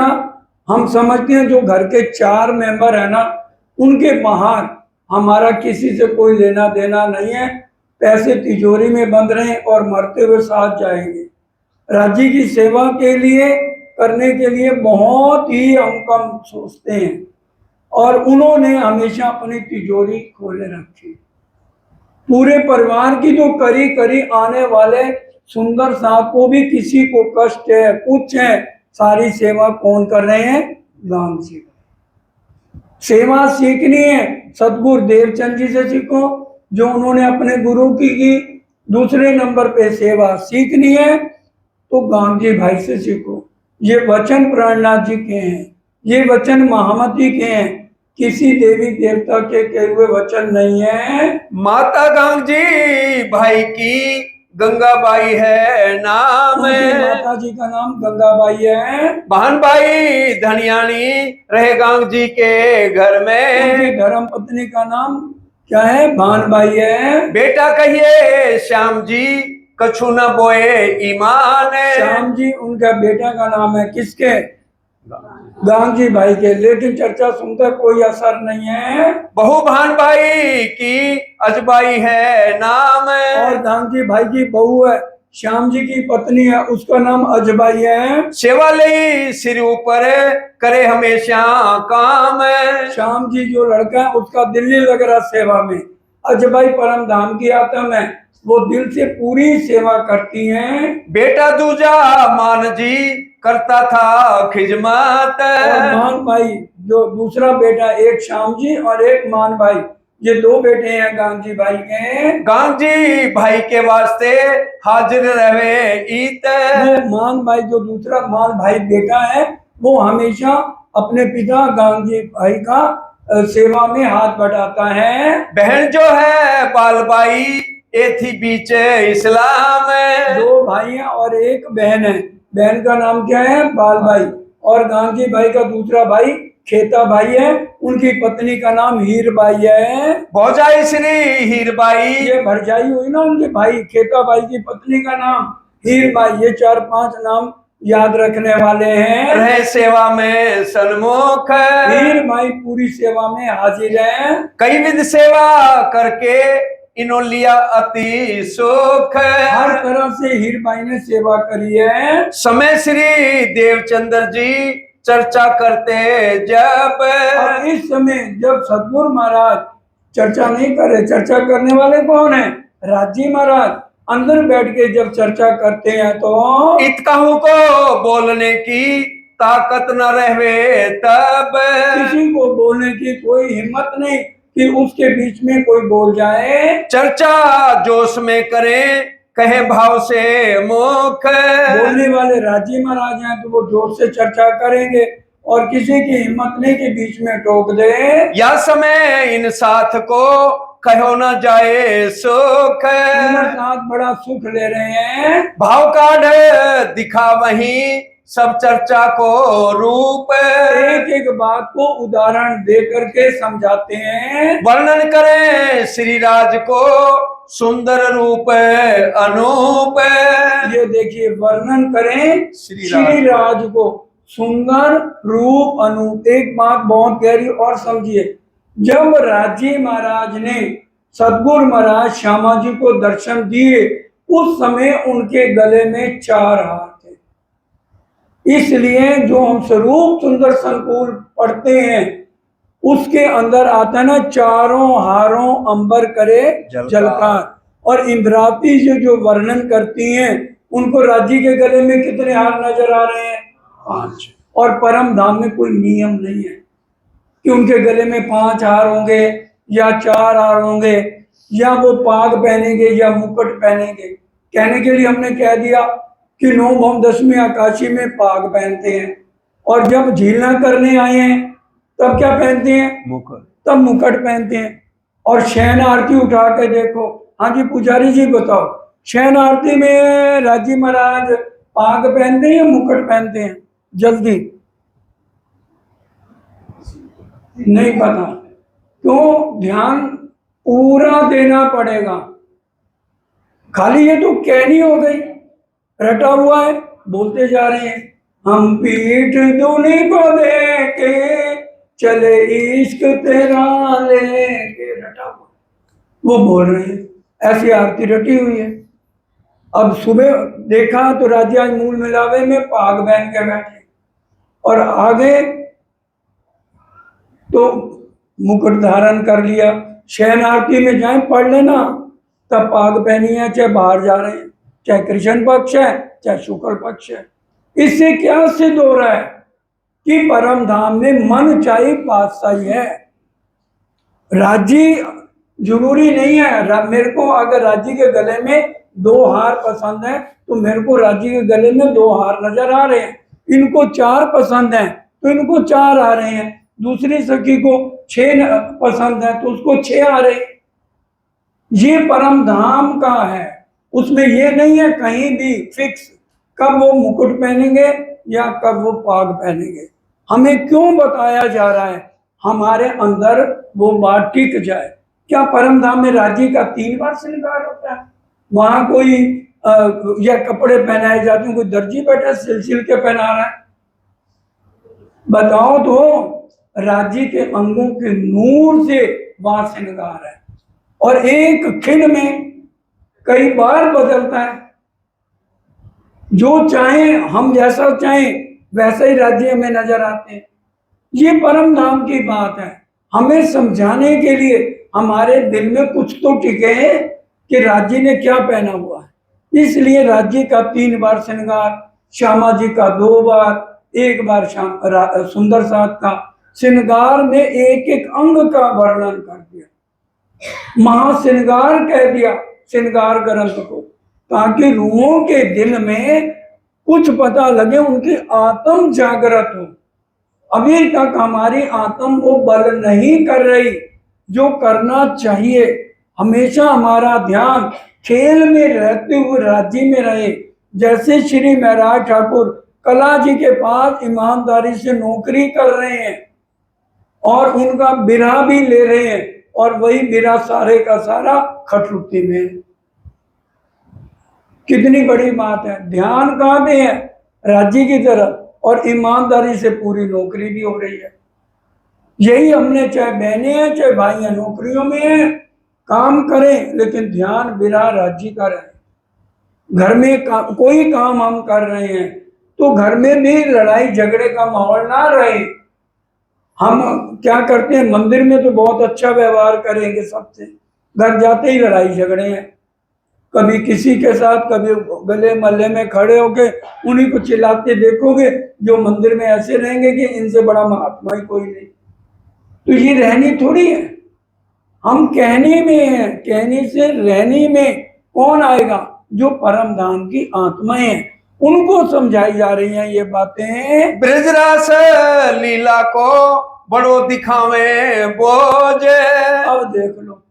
हम समझते हैं जो घर के 4 मेंबर है ना, उनके बाहर हमारा किसी से कोई लेना देना नहीं है। पैसे तिजोरी में बंद रहे और मरते हुए साथ जाएंगे। राज्य की सेवा के लिए करने के लिए बहुत ही हम कम सोचते हैं, और उन्होंने हमेशा अपनी तिजोरी खोले रखी। पूरे परिवार की जो करी करी आने वाले सुंदर साहब को भी किसी को कष्ट है कुछ है, सारी सेवा कौन कर रहे हैं? गांव जी। सेवा सीखनी है सतगुरु देवचंद जी से सीखो, जो उन्होंने अपने गुरु की। दूसरे नंबर पे सेवा सीखनी है तो गांव जी भाई से सीखो। ये वचन प्राणनाथ जी के हैं, ये वचन महामती के हैं, किसी देवी देवता के कहे हुए वचन नहीं है। माता गांगजी भाई की गंगाबाई है नाम। माता जी का नाम गंगाबाई है। बहन भाई धनियानी रहे गांगजी के घर में। धर्म पत्नी का नाम क्या है? भानबाई है। बेटा कहिए श्याम जी कछु न बोए ईमान। श्याम जी उनका बेटा का नाम है, किसके? गांधी भाई के। लेकिन चर्चा सुनकर कोई असर नहीं है। बहु भान भाई की अजबाई है नाम। और गांधी भाई की बहू है, श्याम जी की पत्नी है, उसका नाम अजबाई है। सेवा ले सिर ऊपर करे हमेशा काम। श्याम जी जो लड़का है उसका दिल नहीं लग रहा सेवा में। अजबाई परम धाम की आत्मा है, वो दिल से पूरी सेवा करती हैं। बेटा दूजा मान जी करता था खिजमत। और मान भाई जो दूसरा बेटा, एक श्याम जी और एक मान भाई, ये 2 बेटे हैं गांधी भाई के। गांधी भाई के वास्ते हाजिर रहे ईत। वो मान भाई जो दूसरा मान भाई बेटा है, वो हमेशा अपने पिता गांधी भाई का सेवा में हाथ बढ़ाता है। बहन जो है बालबाई ये थी बीच इस्लाम। 2 भाई हैं और एक बहन है। बहन का नाम क्या है? बालबाई। और गांधी भाई का दूसरा भाई खेता भाई है, उनकी पत्नी का नाम हीरबाई है। भौजाई श्री हीरबाई। ये भरजाई हुई ना उनके भाई खेता भाई की पत्नी का नाम हीरबाई। ये 4-5 नाम याद रखने वाले हैं। रहे सेवा में सन्मुख। हीरबाई पूरी सेवा में हाजिर है। कई विध सेवा करके इन्हों लिया अति सुख। हर तरह से हीरबाई ने सेवा करी है। समय श्री देवचंद्र जी चर्चा करते जब। और इस समय जब सतगुरु महाराज चर्चा नहीं करे, चर्चा करने वाले कौन है? राजी महाराज। अंदर बैठ के जब चर्चा करते हैं तो इतकाहू को बोलने की ताकत न रहे तब। किसी को बोलने की कोई हिम्मत नहीं कि उसके बीच में कोई बोल जाए। चर्चा जोश में करें कहे भाव से मुख। बोलने वाले राजी महाराज हैं तो वो जोर से चर्चा करेंगे, और किसी की हिम्मत नहीं कि बीच में टोक दे। या समय इन साथ को कहो न जाए सुख। साथ बड़ा सुख ले रहे हैं। भाव काढ़ दिखा वहीं सब चर्चा को रूप। एक एक बात को उदाहरण दे करके समझाते हैं। वर्णन करें श्री राज को सुंदर रूप अनूप। ये देखिए वर्णन करें श्री राज को सुंदर रूप अनूप। एक बात बहुत गहरी और समझिए, जब राजी महाराज ने सतगुरु महाराज श्यामा जी को दर्शन दिए, उस समय उनके गले में 4 हार थे। इसलिए जो हम स्वरूप सुंदर संकुल पढ़ते हैं, उसके अंदर आता है ना, चारों हारों अंबर करे जलकार। और इंद्रावती जो वर्णन करती हैं, उनको राजी के गले में कितने हार नजर आ रहे हैं? 5। और परम धाम में कोई नियम नहीं है कि उनके गले में 5 हार होंगे या 4 हार होंगे, या वो पाग पहनेंगे या मुकुट पहनेंगे। कहने के लिए हमने कह दिया कि 9 भौम 10वीं आकाशी में पाग पहनते हैं, और जब झीलना करने आए हैं तब क्या पहनते हैं? मुकुट। तब मुकुट पहनते हैं। और शयन आरती उठा के देखो। हाँ जी पुजारी जी बताओ, शयन आरती में राजी महाराज पाग पहनते हैं या मुकुट पहनते हैं? जल्दी। नहीं पता। तो ध्यान पूरा देना पड़ेगा। खाली ये तो कहनी हो गई, रटा हुआ है, बोलते जा रहे हैं हम पीठ दूनी को दे के चले इश्क तेरा लेके, रटा हुआ वो बोल रहे हैं। ऐसी आरती रटी हुई है। अब सुबह देखा तो राजी आज मूल मिलावे में पाग पहन के बैठे, और आगे तो मुकुट धारण कर लिया। शयन आरती में जाए पढ़ लेना, तब पाग पहनी है, चाहे बाहर जा रहे हैं, चाहे कृष्ण पक्ष है चाहे शुक्ल पक्ष है। इससे क्या सिद्ध हो रहा है कि परम धाम में मन चाहे पातशाही है। राजी जरूरी नहीं है। मेरे को अगर राजी के गले में 2 हार पसंद है तो मेरे को राजी के गले में 2 हार नजर आ रहे हैं। इनको 4 पसंद है तो इनको 4 आ रहे हैं। दूसरी सखी को 6 पसंद है तो उसको 6 आ रहे हैं। ये परम धाम का है, उसमें ये नहीं है कहीं भी फिक्स कब वो मुकुट पहनेंगे या कब वो पाग पहनेंगे। हमें क्यों बताया जा रहा है? हमारे अंदर वो बात टिक जाए। क्या परम धाम में राजी का 3 बार श्रृंगार होता है? वहां कोई या कपड़े पहनाए जाते हैं, कोई दर्जी बैठा सिल के पहना रहा है? बताओ तो। राजी के अंगों के नूर से वहां श्रृंगार है, और एक खिन में कई बार बदलता है। जो चाहे, हम जैसा चाहे वैसा ही राज्य हमें नजर आते हैं। ये परम धाम की बात है। हमें समझाने के लिए हमारे दिल में कुछ तो टिके हैं कि राज्य ने क्या पहना हुआ है। इसलिए राज्य का 3 बार श्रृंगार, श्यामा जी का 2 बार, 1 बार सुंदर साथ का श्रृंगार में एक एक अंग का वर्णन कर दिया। महाश्रृंगार कह दिया श्रृंगार ग्रंथ को, ताकि रूहों के दिल में कुछ पता लगे, उनकी आत्म जागृत हो। अभी तक हमारी आत्म वो बल नहीं कर रही जो करना चाहिए। हमेशा हमारा ध्यान खेल में रहते हुए राज्य में रहे। जैसे श्री महाराज ठाकुर कला जी के पास ईमानदारी से नौकरी कर रहे हैं और उनका बिरहा भी ले रहे हैं, और वही बिरहा सारे का सारा खटरुक्ति में। कितनी बड़ी बात है। ध्यान कहाँ पे है? राज्य की तरफ, और ईमानदारी से पूरी नौकरी भी हो रही है। यही हमने, चाहे बहनें हैं चाहे भाई हैं, नौकरियों में हैं, काम करें लेकिन ध्यान बिरहा राज्य का रहे। घर में कोई काम हम कर रहे हैं तो घर में भी लड़ाई झगड़े का माहौल ना रहे। हम क्या करते हैं, मंदिर में तो बहुत अच्छा व्यवहार करेंगे सबसे, घर जाते ही लड़ाई झगड़े हैं। कभी किसी के साथ, कभी गले मल्ले में खड़े होके उन्हीं को चिल्लाते देखोगे, जो मंदिर में ऐसे रहेंगे कि इनसे बड़ा महात्मा ही कोई नहीं। तो ये रहनी थोड़ी है। हम कहने में है, कहने से रहने में कौन आएगा? जो परम धाम की आत्माएं हैं, उनको समझाई जा रही हैं ये बातें। ब्रजरास लीला को बड़ो दिखावे बोझे। अब देख लो,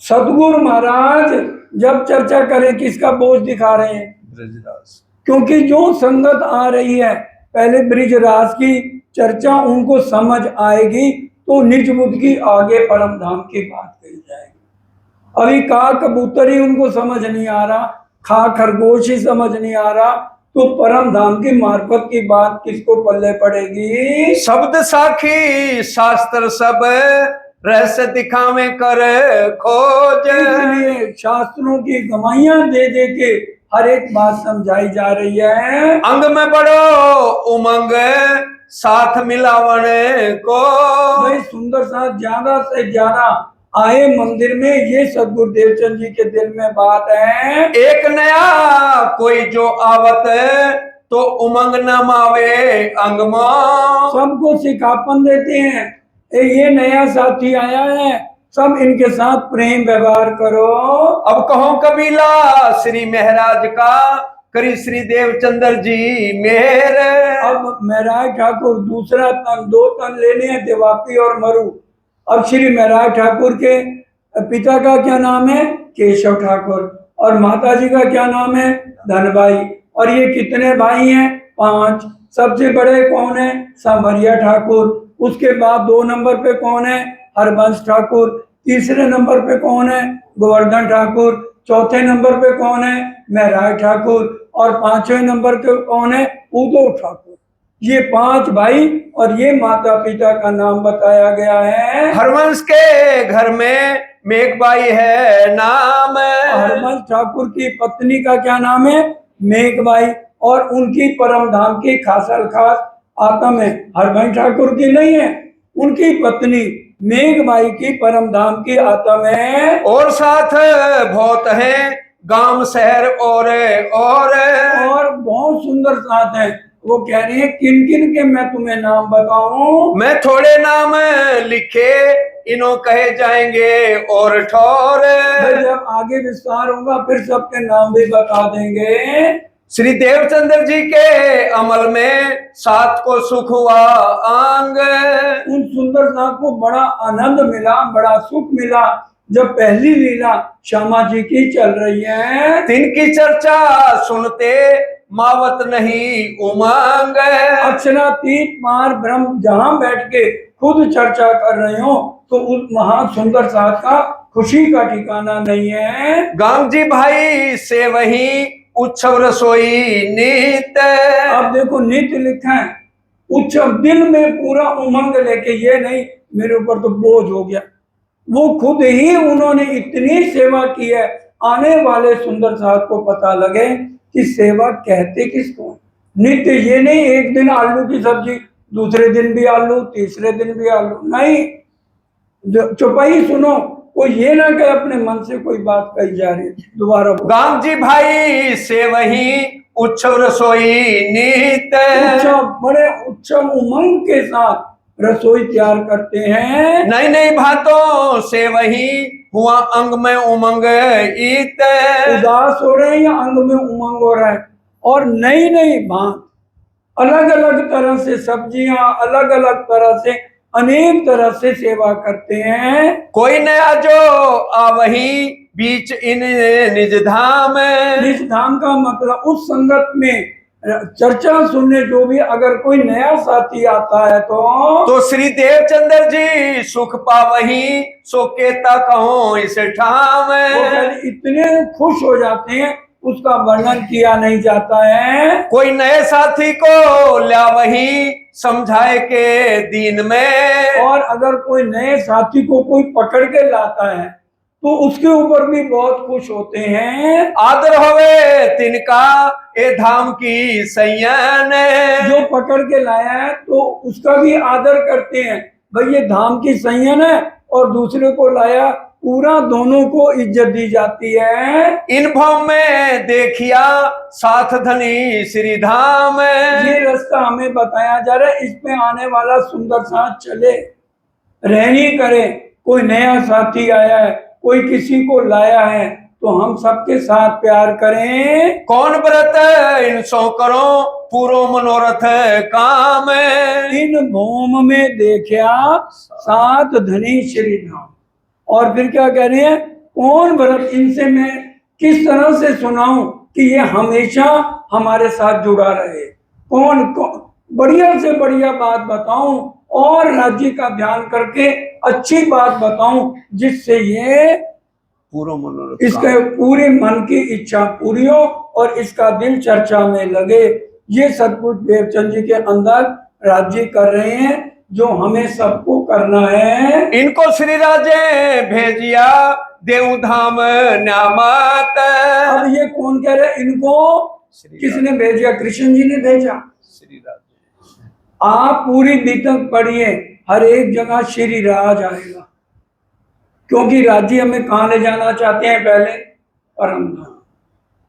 सतगुरु महाराज जब चर्चा करें किसका बोझ दिखा रहे हैं? ब्रजरास। क्योंकि जो संगत आ रही है, पहले ब्रजरास की चर्चा उनको समझ आएगी तो निज बुद्ध की आगे परम धाम की बात कही जाएगी। अभी का कबूतर ही उनको समझ नहीं आ रहा, खा खरगोश ही समझ नहीं आ रहा, तो परम धाम की मार्फत की बात किसको पल्ले पड़ेगी? शब्द साखी शास्त्र सब रहस्य दिखावे कर खोज। इसलिए शास्त्रों की गवाहियां दे दे के हर एक बात समझाई जा रही है। अंग में बड़ो उमंग साथ मिलावन को। भाई सुंदर साथ ज्यादा से ज्यादा आए मंदिर में, ये सदगुरु देवचंद जी के दिल में बात है। एक नया कोई जो आवत तो उमंग न मावे अंग में। सबको सिखापन देते हैं, ये नया साथी आया है, सब इनके साथ प्रेम व्यवहार करो। अब कहो कबीला श्री महाराज का करी श्री देवचंद्र जी मेरे। अब महराज ठाकुर दूसरा तन, 2 तन लेने हैं, देवापी और मरु। अब श्री महराज ठाकुर के पिता का क्या नाम है? केशव ठाकुर। और माता जी का क्या नाम है? धनबाई। और ये कितने भाई हैं? 5। सबसे बड़े कौन है? सांवरिया ठाकुर। उसके बाद 2 नंबर पे कौन है? हरबंश ठाकुर। तीसरे नंबर पे कौन है? गोवर्धन ठाकुर। चौथे नंबर पे कौन है? महराज ठाकुर। और 5वें नंबर पे कौन है? उदय ठाकुर। ये 5 भाई और ये माता पिता का नाम बताया गया है। हरवंश के घर में मेघबाई है नाम। हरबंश ठाकुर की पत्नी का क्या नाम है? मेघबाई। और उनकी परम धाम की खासर खास आत्म है, हरबंश ठाकुर की नहीं है, उनकी पत्नी मेघबाई की परम धाम की आत्म है। और साथ बहुत है गांव शहर और बहुत सुंदर साथ है। वो कह रही है किन किन के मैं तुम्हें नाम बताऊं? मैं थोड़े नाम लिखे इन्हों कहे जाएंगे और ठोर। भाई जब आगे विस्तार होगा फिर सबके नाम भी बता देंगे। श्री देवचंद्र जी के अमल में साथ को सुख हुआ आंग। उन सुंदर साथ को बड़ा आनंद मिला, बड़ा सुख मिला जब पहली लीला श्यामा जी की चल रही है। तिनकी चर्चा सुनते मावत नहीं उमंग। अक्षरातीत पार ब्रह्म जहां बैठ के खुद चर्चा कर रहे हो तो उस महा सुंदर साथ का खुशी का ठिकाना नहीं है। गांव जी भाई से वही उत्सव रसोई नित। अब देखो नित्य लिखा है, उत्सव दिल में पूरा उमंग लेके, ये नहीं मेरे ऊपर तो बोझ हो गया। वो खुद ही उन्होंने इतनी सेवा की है, आने वाले सुंदर साथ को पता लगे कि सेवा कहते किसको। नित्य ये नहीं एक दिन आलू की सब्जी, दूसरे दिन भी आलू, तीसरे दिन भी आलू, नहीं। चुपाई सुनो, कोई ये ना कहे अपने मन से कोई बात कही जा रही। दोबारा गांव जी भाई से वही उत्सव रसोई नित। उत्सव, बड़े उत्सव उमंग के साथ रसोई तैयार करते हैं। नई नई भातों से वही हुआ अंग में उमंग इत। उदास हो रहे हैं या अंग में उमंग हो रहा है। और नई नई भात, अलग अलग तरह से सब्जियां, अलग अलग तरह से अनेक तरह से सेवा करते हैं। कोई नया जो आ वही बीच इन निज धाम। निज धाम का मतलब उस संगत में चर्चा सुनने जो भी अगर कोई नया साथी आता है तो श्री देवचंद्र जी सुख पावही सो केता कहो इस ठाम। इतने खुश हो जाते हैं उसका वर्णन किया नहीं जाता है। कोई नए साथी को ल्या वही समझाए के दीन में। और अगर कोई नए साथी को कोई पकड़ के लाता है तो उसके ऊपर भी बहुत खुश होते हैं। आदर होवे तिनका ए धाम की सैयन। जो पकड़ के लाया है तो उसका भी आदर करते हैं, भाई ये धाम की सैयन है, और दूसरे को लाया, पूरा दोनों को इज्जत दी जाती है। इन भाव में देखिया साथ धनी श्री धाम। ये रास्ता हमें बताया जा रहा है, इस पे आने वाला सुंदर साथ चले, रहनी करे। कोई नया साथी आया है, कोई किसी को लाया है, तो हम सबके साथ प्यार करें। कौन व्रत इन सो करो पूरो मनोरथ काम। इन भूम में देखा सात धनी श्री धाम। और फिर क्या कह रहे हैं, कौन व्रत इनसे मैं किस तरह से सुनाऊं कि ये हमेशा हमारे साथ जुड़ा रहे। कौन बढ़िया से बढ़िया बात बताऊं और राज्य का ध्यान करके अच्छी बात बताऊं जिससे ये पूरा मनोरथ इसके पूरे मन की इच्छा पूरी हो और इसका दिल चर्चा में लगे। ये सदगुरु देवचंद जी के अंदर राज्य कर रहे हैं, जो हमें सबको करना है। इनको श्री राजे भेजिया देव धाम नामत। अब ये कौन कह रहे हैं इनको? किसने भेजा? कृष्ण जी ने भेजा। श्री राजे आप पूरी बीतक पढ़िए, हर एक जगह श्री राज आएगा, क्योंकि राज्य हमें कहाँ ले जाना चाहते हैं? पहले परम धाम।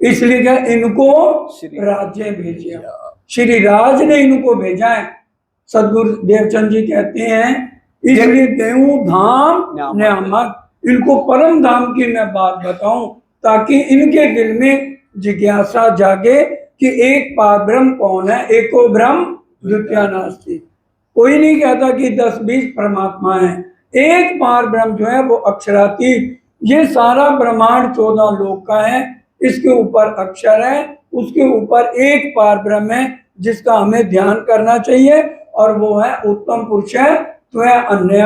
इसलिए क्या इनको श्री राज्य भेजा, श्री राज ने इनको भेजा है। सदगुरु देवचंद जी कहते हैं इसलिए देव धाम न्यामक, इनको परम धाम की मैं बात बताऊं ताकि इनके दिल में जिज्ञासा जागे कि एक पार ब्रह्म कौन है। एको ब्रह्म द्वितीय नास्ति। कोई नहीं कहता कि 10-20 परमात्मा है। एक पार ब्रह्म जो है वो अक्षरातीत, ये सारा ब्रह्मांड 14 लोक का है, इसके ऊपर अक्षर है, उसके ऊपर एक पार ब्रह्म है जिसका हमें ध्यान करना चाहिए, और वो है उत्तम पुरुष है तो है अन्य।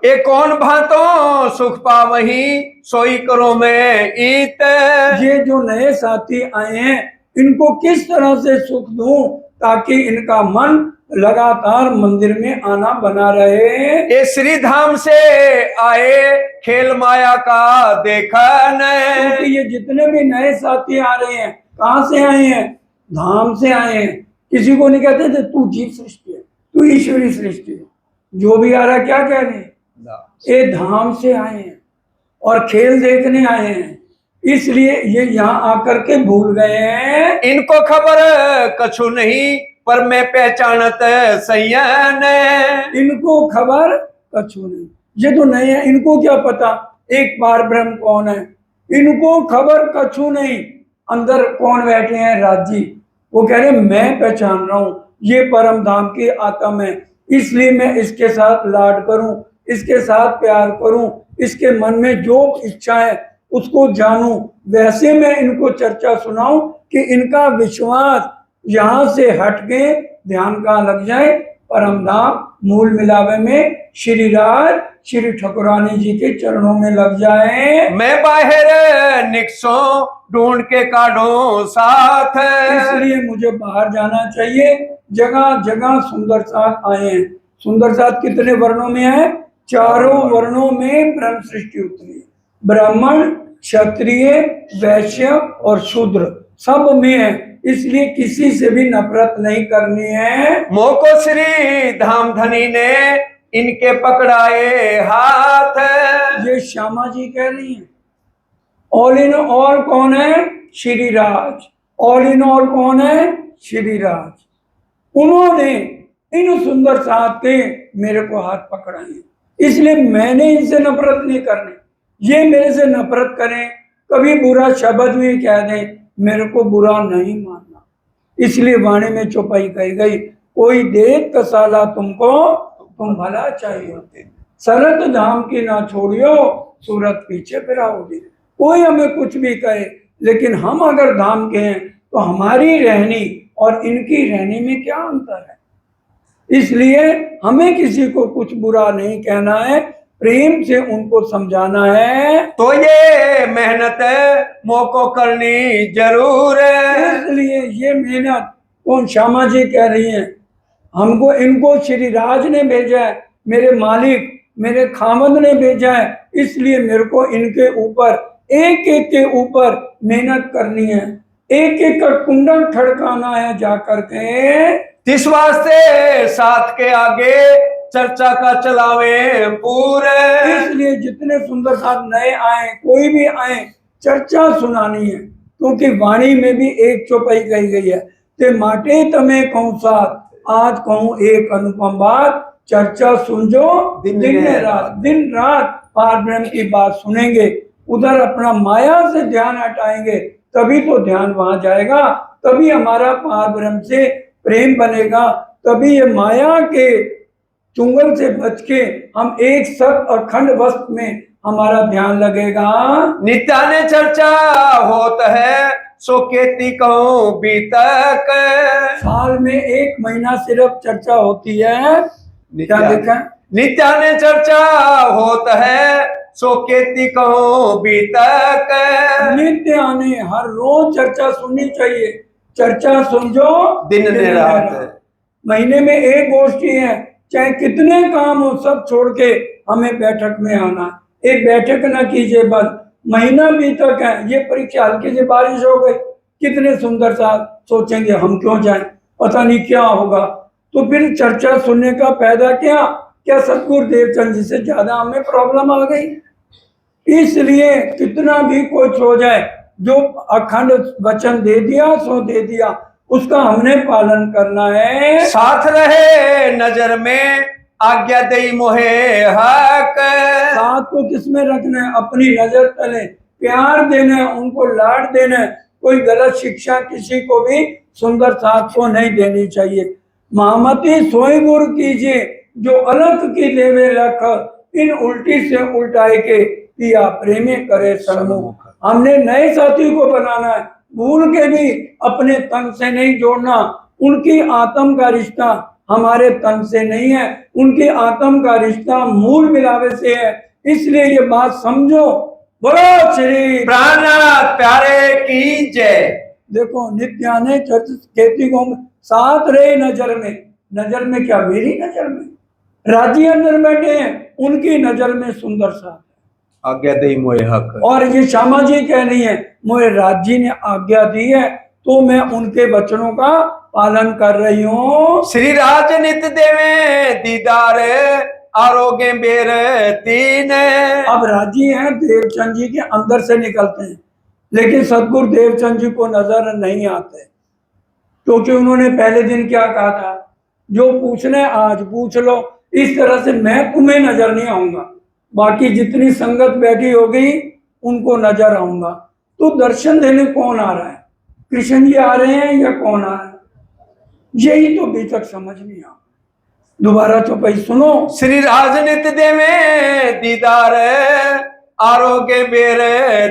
एक कौन भातो सुख पावही सोई करो मैं ईत। ये जो नए साथी आए हैं इनको किस तरह से सुख दूं ताकि इनका मन लगातार मंदिर में आना बना रहे। ये श्री धाम से आए खेल माया का देखन। क्योंकि ये जितने भी नए साथी आ रहे हैं कहाँ से आए हैं? धाम से आए हैं। किसी को नहीं कहते थे तू जीव सृष्टि है, तू ईश्वरी सृष्टि है। जो भी आ रहा है क्या कह रहे हैं? ये धाम से आए हैं और खेल देखने आए हैं, इसलिए ये यहाँ आकर के भूल गए हैं। इनको खबर कछु नहीं पर मैं पहचानत सैयन। इनको खबर कछु नहीं, ये तो नए हैं, इनको क्या पता एक पार ब्रह्म कौन है। इनको खबर कछु नहीं। अंदर कौन बैठे हैं? राजी। वो कह रहे मैं पहचान रहा हूं ये परम धाम की आत्मा है, इसलिए मैं इसके साथ लाड करूं, इसके साथ प्यार करूं, इसके मन में जो इच्छा है उसको जानूं। वैसे मैं इनको चर्चा सुनाऊं कि इनका विश्वास यहाँ से हट के ध्यान कहाँ लग जाए? परम धाम मूल मिलावे में श्री राज श्री ठकुरानी जी के चरणों में लग जाए। मैं बाहर निकसो ढूंढ के काढ़ो साथ। इसलिए मुझे बाहर जाना चाहिए। जगह जगह सुंदर साथ आए हैं। सुंदर साथ कितने वर्णों में है? चारों वर्णों में ब्रह्म सृष्टि उतरी है। ब्राह्मण, क्षत्रिय, वैश्य और शूद्र सब में है, इसलिए किसी से भी नफरत नहीं करनी है। मोको श्री धाम धनी ने इनके पकड़ाए हाथ। ये श्यामा जी कह रही हैं। ऑल इन ऑल कौन है? Shri Raj. All in all कौन है? श्री राज। उन्होंने इन सुंदर साथ के मेरे को हाथ पकड़ाए, इसलिए मैंने इनसे नफरत नहीं करनी। ये मेरे से नफरत करें, कभी बुरा शब्द भी कह दें, मेरे को बुरा नहीं मानना। इसलिए वाणी में चौपाई कही गई, कोई देख कसाला तुमको तुम भला चाहिए। सरत धाम की ना छोड़ियो सूरत पीछे फिराओगे। कोई हमें कुछ भी कहे, लेकिन हम अगर धाम के हैं तो हमारी रहनी और इनकी रहनी में क्या अंतर है? इसलिए हमें किसी को कुछ बुरा नहीं कहना है, प्रेम से उनको समझाना है। तो ये मेहनत मोको करनी जरूर है। इसलिए ये मेहनत कौन? श्यामा जी कह रही हैं हमको, इनको श्री राज ने भेजा है, मेरे मालिक मेरे खामद ने भेजा है, इसलिए मेरे को इनके ऊपर एक एक के ऊपर मेहनत करनी है, एक एक का कुंडल ठड़काना है जाकर के। इस वास्ते साथ के आगे चर्चा का चलावे पूरे। इसलिए जितने सुंदर साथ नए आए, कोई भी आए, चर्चा सुनानी है, क्योंकि वाणी में भी एक चौपाई कही गई है, ते माटे तमे कहूं साथ आज कहूं एक अनुपम बात, चर्चा सुनजो दिन रात। दिन रात पार ब्रह्म की बात सुनेंगे, उधर अपना माया से ध्यान हटाएंगे, तभी तो ध्यान वहां जाएगा, तभी हमारा पार ब्रह्म से प्रेम बनेगा, तभी ये माया के चुंगल से बच के हम एक सत अखंड वस्त्र में हमारा ध्यान लगेगा। नित्याने चर्चा होता है सो केती कहूं बीतक। साल में 1 महीना सिर्फ चर्चा होती है। क्या देखा? नित्याने चर्चा होता है सो केती कहो बीतक। नित्य आने, हर रोज चर्चा सुननी चाहिए। चर्चा समझो दिन ने रात। महीने में एक गोष्ठी है, चाहे कितने काम हो सब छोड़ के हमें बैठक में आना। एक बैठक ना कीजिए बस, महीना बीतक है, ये परीक्षा हल्की से बारिश हो गई, कितने सुंदर सा सोचेंगे हम क्यों जाएं, पता नहीं क्या होगा। तो फिर चर्चा सुनने का फायदा क्या सतगुरु देवचंद जी से ज्यादा हमें प्रॉब्लम आ गई। इसलिए कितना भी कुछ हो जाए, जो अखंड वचन दे दिया सो दे दिया, उसका हमने पालन करना है। साथ रहे नजर में आज्ञा दई मोहे हक। साथ को किसमें रखना है? अपनी नजर तले प्यार देना है, उनको लाड देना है। कोई गलत शिक्षा किसी को भी सुंदर साथ को नहीं देनी चाहिए। महामती सोई गुरु कीजिए, जो अलग की देवे लख, इन उल्टी से उल्टाए के पिया प्रेमे करे सन्मुख। हमने नए साथी को बनाना है, भूल के भी अपने तन से नहीं जोड़ना। उनकी आत्म का रिश्ता हमारे तन से नहीं है, उनकी आत्म का रिश्ता मूल मिलावे से है। इसलिए ये बात समझो। बोलो श्री प्राणनाथ प्यारे की जय। देखो, नित्याने चर्च खेती को साथ रहे नजर में। नजर में क्या? मेरी नजर में। राजी अंदर बैठे हैं, उनकी नजर में सुंदर सा आज्ञा दई मोहे हक। और ये श्यामा जी कह रही है, मुझे राज जी ने आज्ञा दी है तो मैं उनके वचनों का पालन कर रही हूँ। श्री राज नित देवे दीदार आरोग्य बेर तीन। अब राजी हैं, देवचंद जी के अंदर से निकलते हैं, लेकिन सतगुरु देवचंद जी को नजर नहीं आते, क्योंकि उन्होंने पहले दिन क्या कहा था, जो पूछना है आज पूछ लो। इस तरह से मैं तुम्हें नजर नहीं आऊंगा, बाकी जितनी संगत बैठी होगी उनको नजर आऊंगा। तो दर्शन देने कौन आ रहा है? कृष्ण जी आ रहे हैं या कौन आ रहा है? यही तो अभी तक समझ नहीं आ। दोबारा चौपाई सुनो। श्री राजनित देवे दीदार आरोग्य बेर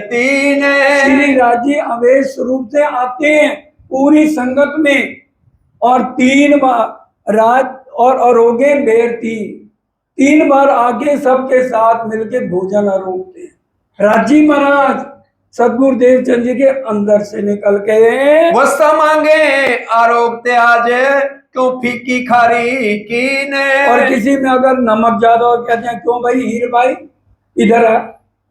तीन। श्री राजी अवेश रूप से आते हैं पूरी संगत में, और 3 बार राज और अरोगे बेर तीन बार आके सबके साथ मिलके भोजन आरोगते हैं। राजी महाराज सतगुरु देवचंद जी के अंदर से निकल के वस्ता मांगे आरोग्य आज क्यों फीकी खारी कीन। और किसी में अगर नमक ज्यादा हो, कहते हैं क्यों भाई हीर भाई इधर आ,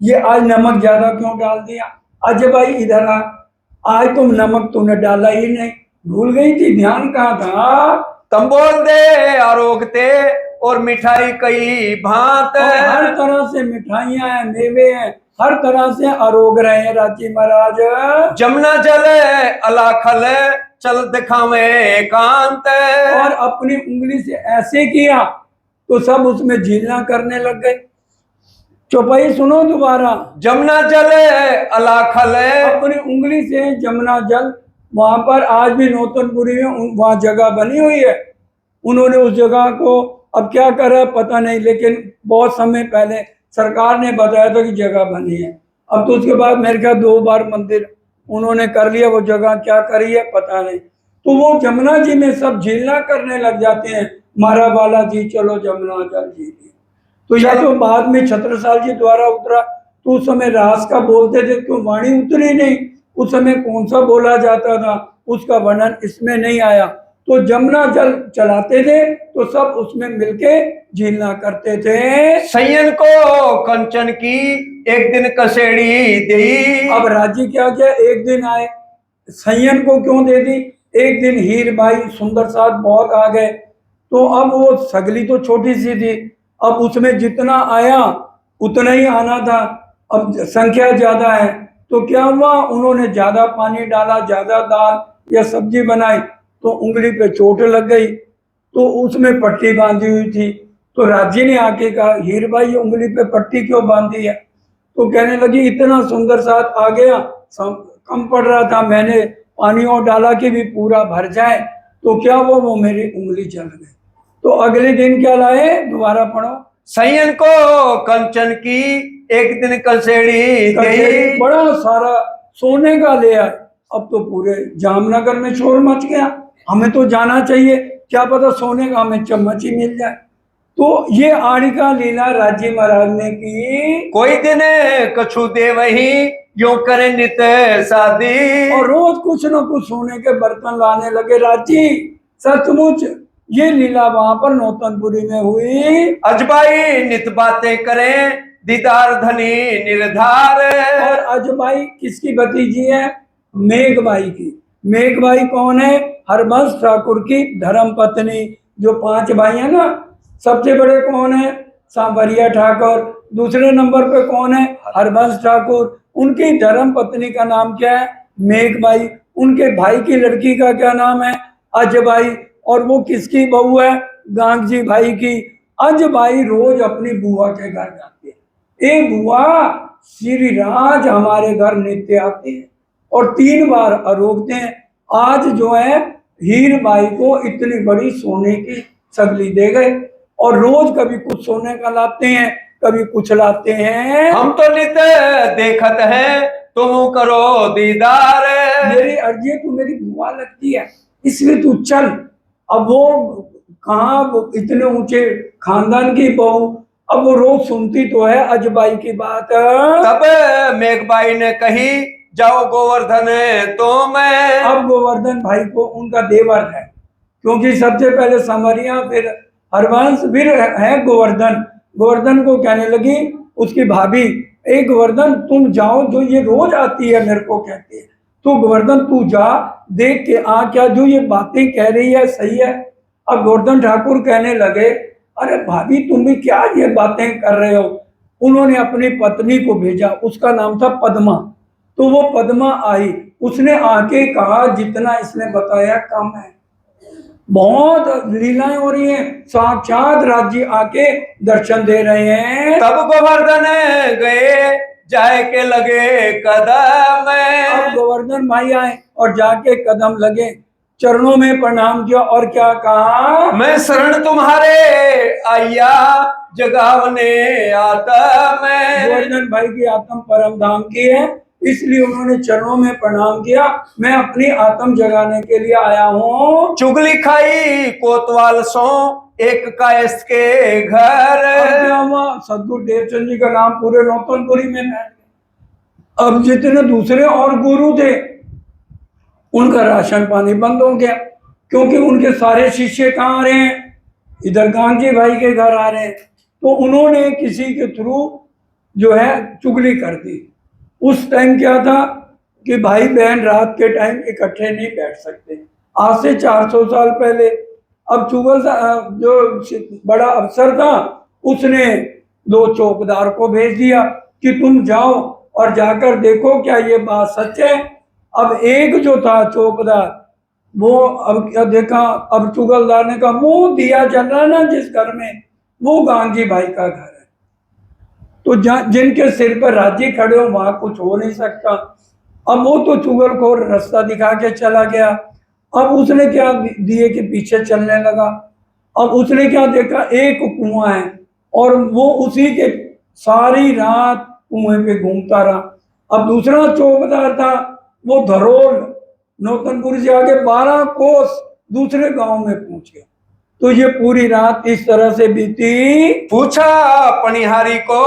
ये आज नमक ज्यादा क्यों डाल दिया? अजय भाई इधर आ, आज तुम नमक तूने डाला ही नहीं, भूल गई थी, ध्यान कहाँ था? तुम बोल दे आरोगते और मिठाई कई भांत। हर तरह से मिठाइयां हैं, मेवे हैं, हर तरह से आरोग रहे हैं राजी महाराज। जमुना जल अलाखल चल दिखावे कांत। और अपनी उंगली से ऐसे किया तो सब उसमें झीलना करने लग गए। चौपाई सुनो दोबारा। जमुना जल अलाखल, अपनी उंगली से जमुना जल, वहां पर आज भी नौतनपुरी में वहां जगह बनी हुई है। उन्होंने उस जगह को अब क्या करा पता नहीं, लेकिन बहुत समय पहले सरकार ने बताया था कि जगह बनी है। अब तो उसके बाद मेरे ख्याल 2 बार मंदिर उन्होंने कर लिया, वो जगह क्या करी है पता नहीं। तो वो जमुना जी में सब झीलना करने लग जाते हैं, मारा वाला जी चलो जमुना जल झीलिए। तो या तो बाद में छत्रसाल जी द्वारा उतरा, तो उस समय रास का बोलते थे, क्यों वाणी उतरी नहीं, उस समय कौन सा बोला जाता था उसका वर्णन इसमें नहीं आया। तो जमुना जल चलाते थे तो सब उसमें मिलके झीलना करते थे। सैयन को कंचन की एक दिन कसेड़ी दी। अब राजी क्या किया, एक दिन आए, सैयन को क्यों दे दी? एक दिन हीर भाई सुंदर साथ बहुत आ गए, तो अब वो सगली तो छोटी सी थी, अब उसमें जितना आया उतना ही आना था। अब संख्या ज्यादा है तो क्या हुआ, उन्होंने ज्यादा पानी डाला, ज्यादा दाल या सब्जी बनाई, तो उंगली पे चोट लग गई, तो उसमें पट्टी बांधी हुई थी। तो राजी ने आके कहा, हीर भाई उंगली पे पट्टी क्यों बांधी है? तो कहने लगी, इतना सुंदर साथ आ गया, कम पड़ रहा था, मैंने पानी और डाला कि भी पूरा भर जाए, तो क्या हुआ, वो मेरी उंगली जल गई। तो अगले दिन क्या लाए, दोबारा पढ़ो। सैयन को कंचन की एक दिन कसेड़ी दी। बड़ा सारा सोने का ले आए। अब तो पूरे जामनगर में शोर मच गया, हमें तो जाना चाहिए, क्या पता सोने का हमें चम्मच ही मिल जाए। तो ये आड़िका लीला राजी महाराज ने की। कोई दिन कछु दे वही यो करे नित शादी। और रोज कुछ न कुछ सोने के बर्तन लाने लगे राजी। सचमुच ये लीला वहां पर नौतनपुरी में हुई। अजबाई नित बातें करें दीदार धनी निर्धार। और अजबाई किसकी भतीजी है? मेघबाई की। मेघबाई कौन है? हरबंश ठाकुर की धर्म पत्नी। जो 5 भाई है ना, सबसे बड़े कौन है? सांवरिया ठाकुर। दूसरे नंबर पे कौन है? हरबंश ठाकुर। उनकी धर्म पत्नी का नाम क्या है? मेघबाई। उनके भाई की लड़की का क्या नाम है? अजबाई। और वो किसकी बहू है? गांगजी भाई की। अजबाई रोज अपनी बुआ के घर जाती है। ए बुआ, श्री राज हमारे घर नित्य आते हैं और 3 बार रोकते हैं। आज जो है हीर बाई को इतनी बड़ी सोने की सगली दे गए और रोज कभी कुछ सोने का लाते हैं, कभी कुछ लाते हैं। हम तो नित देखत है तुम करो दीदार। मेरी अर्जी तू मेरी बुआ लगती है, इसलिए तू चल। अब वो कहाँ, वो इतने ऊंचे खानदान की बहू, अब वो रोज सुनती तो है अजबाई की बात। तब मेघबाई ने कही जाओ गोवर्धन तो मैं। अब गोवर्धन भाई को उनका देवर है, क्योंकि सबसे पहले समरिया, फिर हरवंश, फिर है गोवर्धन। गोवर्धन को कहने लगी उसकी भाभी, ए गोवर्धन तुम जाओ, जो ये रोज आती है मेरे को कहती है, तो गोवर्धन तू जा, देख के आ क्या जो ये बातें कह रही है सही है। अब गोवर्धन ठाकुर कहने लगे, अरे भाभी तुम भी क्या ये बातें कर रहे हो। उन्होंने अपनी पत्नी को भेजा, उसका नाम था पद्मा। तो वो पद्मा आई, उसने आके कहा जितना इसने बताया कम है, बहुत लीलाएं हो रही हैं, साक्षात राज्य आके दर्शन दे रहे हैं। तब गोवर्धन गए जाए के लगे कदम। अब गोवर्धन भाई आए और जाके कदम लगे, चरणों में प्रणाम किया और क्या कहा? मैं शरण तुम्हारे आया जगावने आत्म। गोवर्धन भाई की आत्म परम धाम की है, इसलिए उन्होंने चरणों में प्रणाम किया। मैं अपनी आत्म जगाने के लिए आया हूँ। चुगली खाई कोतवाल सो एक कायस्थ के घर। अब क्या हुआ? सदगुरु देवचंद जी का नाम पूरे नौतनपुरी में फैल गया। अब जितने दूसरे और गुरु थे उनका राशन पानी बंद हो गया, क्योंकि उनके सारे शिष्य कहाँ आ रहे हैं? इधर गांधी भाई के घर आ रहे हैं। तो उन्होंने किसी के थ्रू जो है चुगली कर दी। उस टाइम क्या था कि भाई बहन रात के टाइम इकट्ठे नहीं बैठ सकते, आज से 400 साल पहले। अब चुगल जो बड़ा अफसर था उसने 2 चौकीदार को भेज दिया कि तुम जाओ और जाकर देखो क्या ये बात सच है। अब एक जो था चौकीदार, वो अब क्या देखा, अब चुगलदार ने कहा वो दिया जल रहा ना जिस घर में, वो गांधी भाई का घर है। तो जिनके सिर पर राज्य खड़े हो वहां कुछ हो नहीं सकता। अब वो तो चुगलखोर रास्ता दिखा के चला गया। अब उसने क्या दिए कि पीछे चलने लगा। अब उसने क्या देखा, एक कुआं है और वो उसी के सारी रात कुएं पे घूमता रहा। अब दूसरा चौकीदार था, वो धरोल नौतनपुर से आगे 12 कोस दूसरे गांव में पहुंच गया। तो ये पूरी रात इस तरह से बीती। पूछा पनिहारी को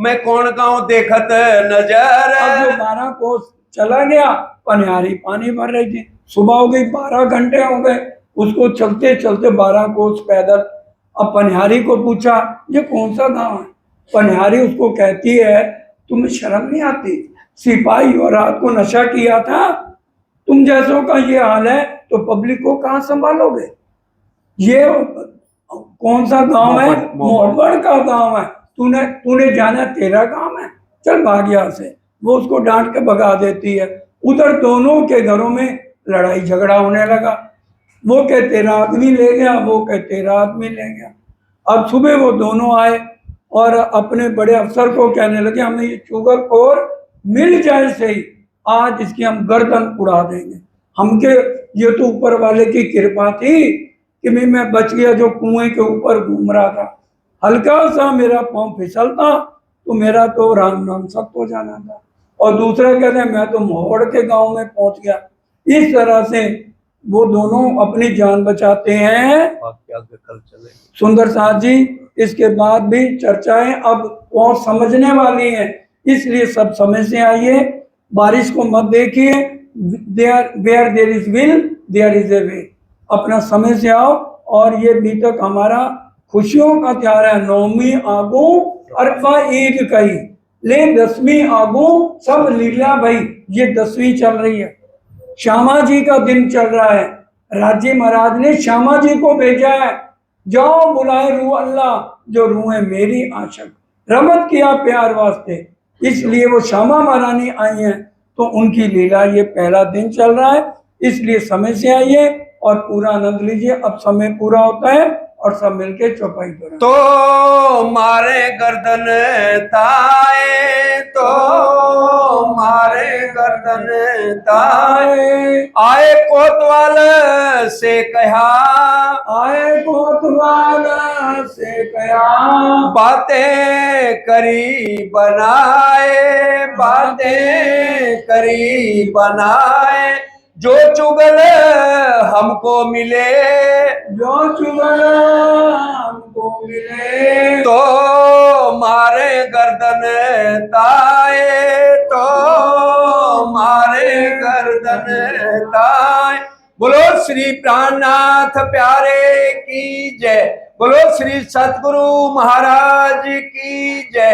मैं कौन गांव देखत नजर। अब जो 12 कोस चला गया, पनिहारी पानी भर रही थी। सुबह हो गई, 12 घंटे हो गए उसको चलते चलते 12 कोस पैदल। अब पनिहारी को पूछा ये कौन सा गांव है? पनिहारी उसको कहती है तुम्हें शर्म नहीं आती? सिपाही और रात को नशा किया था, तुम जैसों का ये हाल है तो पब्लिक को कहाँ संभालोगे? ये कौन सा गांव है? मोहब्बत का गांव है। तूने जाना तेरा गांव है, चल भाग यहाँ से। वो उसको डांट के भगा देती है। उधर दोनों के घरों में लड़ाई झगड़ा होने लगा। वो कहे तेरा आदमी ले गया, वो कहे तेरा आदमी ले गया। अब सुबह वो दोनों आए और अपने बड़े अफसर को कहने लगे हमें ये चुगलखोर मिल जाए सही, आज इसकी हम गर्दन उड़ा देंगे। हमके ये तो ऊपर वाले की कृपा थी कि मैं बच गया, जो कुएं के ऊपर घूम रहा था। हल्का सा मेरा पांव फिसलता तो मेरा तो राम नाम सख्त हो जाना था। और दूसरा कहते हैं मैं तो मोहड़ के गांव में पहुंच गया। इस तरह से वो दोनों अपनी जान बचाते हैं। आगे कल चले। सुंदर साथ जी इसके बाद भी चर्चाएं अब और समझने वाली हैं, इसलिए सब समय से आइए। बारिश को मत देखिए, where there is will there is a way. अपना समय से आओ। और ये बीतक हमारा खुशियों का त्योहार है। नौमी आगू अरफा ईद कही ले 10वीं आगू सब लीला भाई, ये 10वीं चल रही है। श्यामा जी का दिन चल रहा है। राजी महाराज ने श्यामा जी को भेजा है, जाओ बुलाए रू अल्लाह जो रूहे मेरी आशक, रमत किया प्यार वास्ते। इसलिए वो श्यामा महारानी आई हैं, तो उनकी लीला ये पहला दिन चल रहा है, इसलिए समय से आइए और पूरा आनंद लीजिए। अब समय पूरा होता है और सब मिलके चौपाई करें। तो मारे गर्दन ताए, तो मारे गर्दन ताए, आए कोतवाल से कहा, आए कोतवाल से कया, बातें करी बनाए, बातें करी बनाए, जो चुगल हमको मिले, जो चुगल हमको मिले, तो मारे गर्दन ताए, तो मारे गर्दन ताए। बोलो श्री प्राणनाथ प्यारे की जय, बोलो श्री सतगुरु महाराज की जय।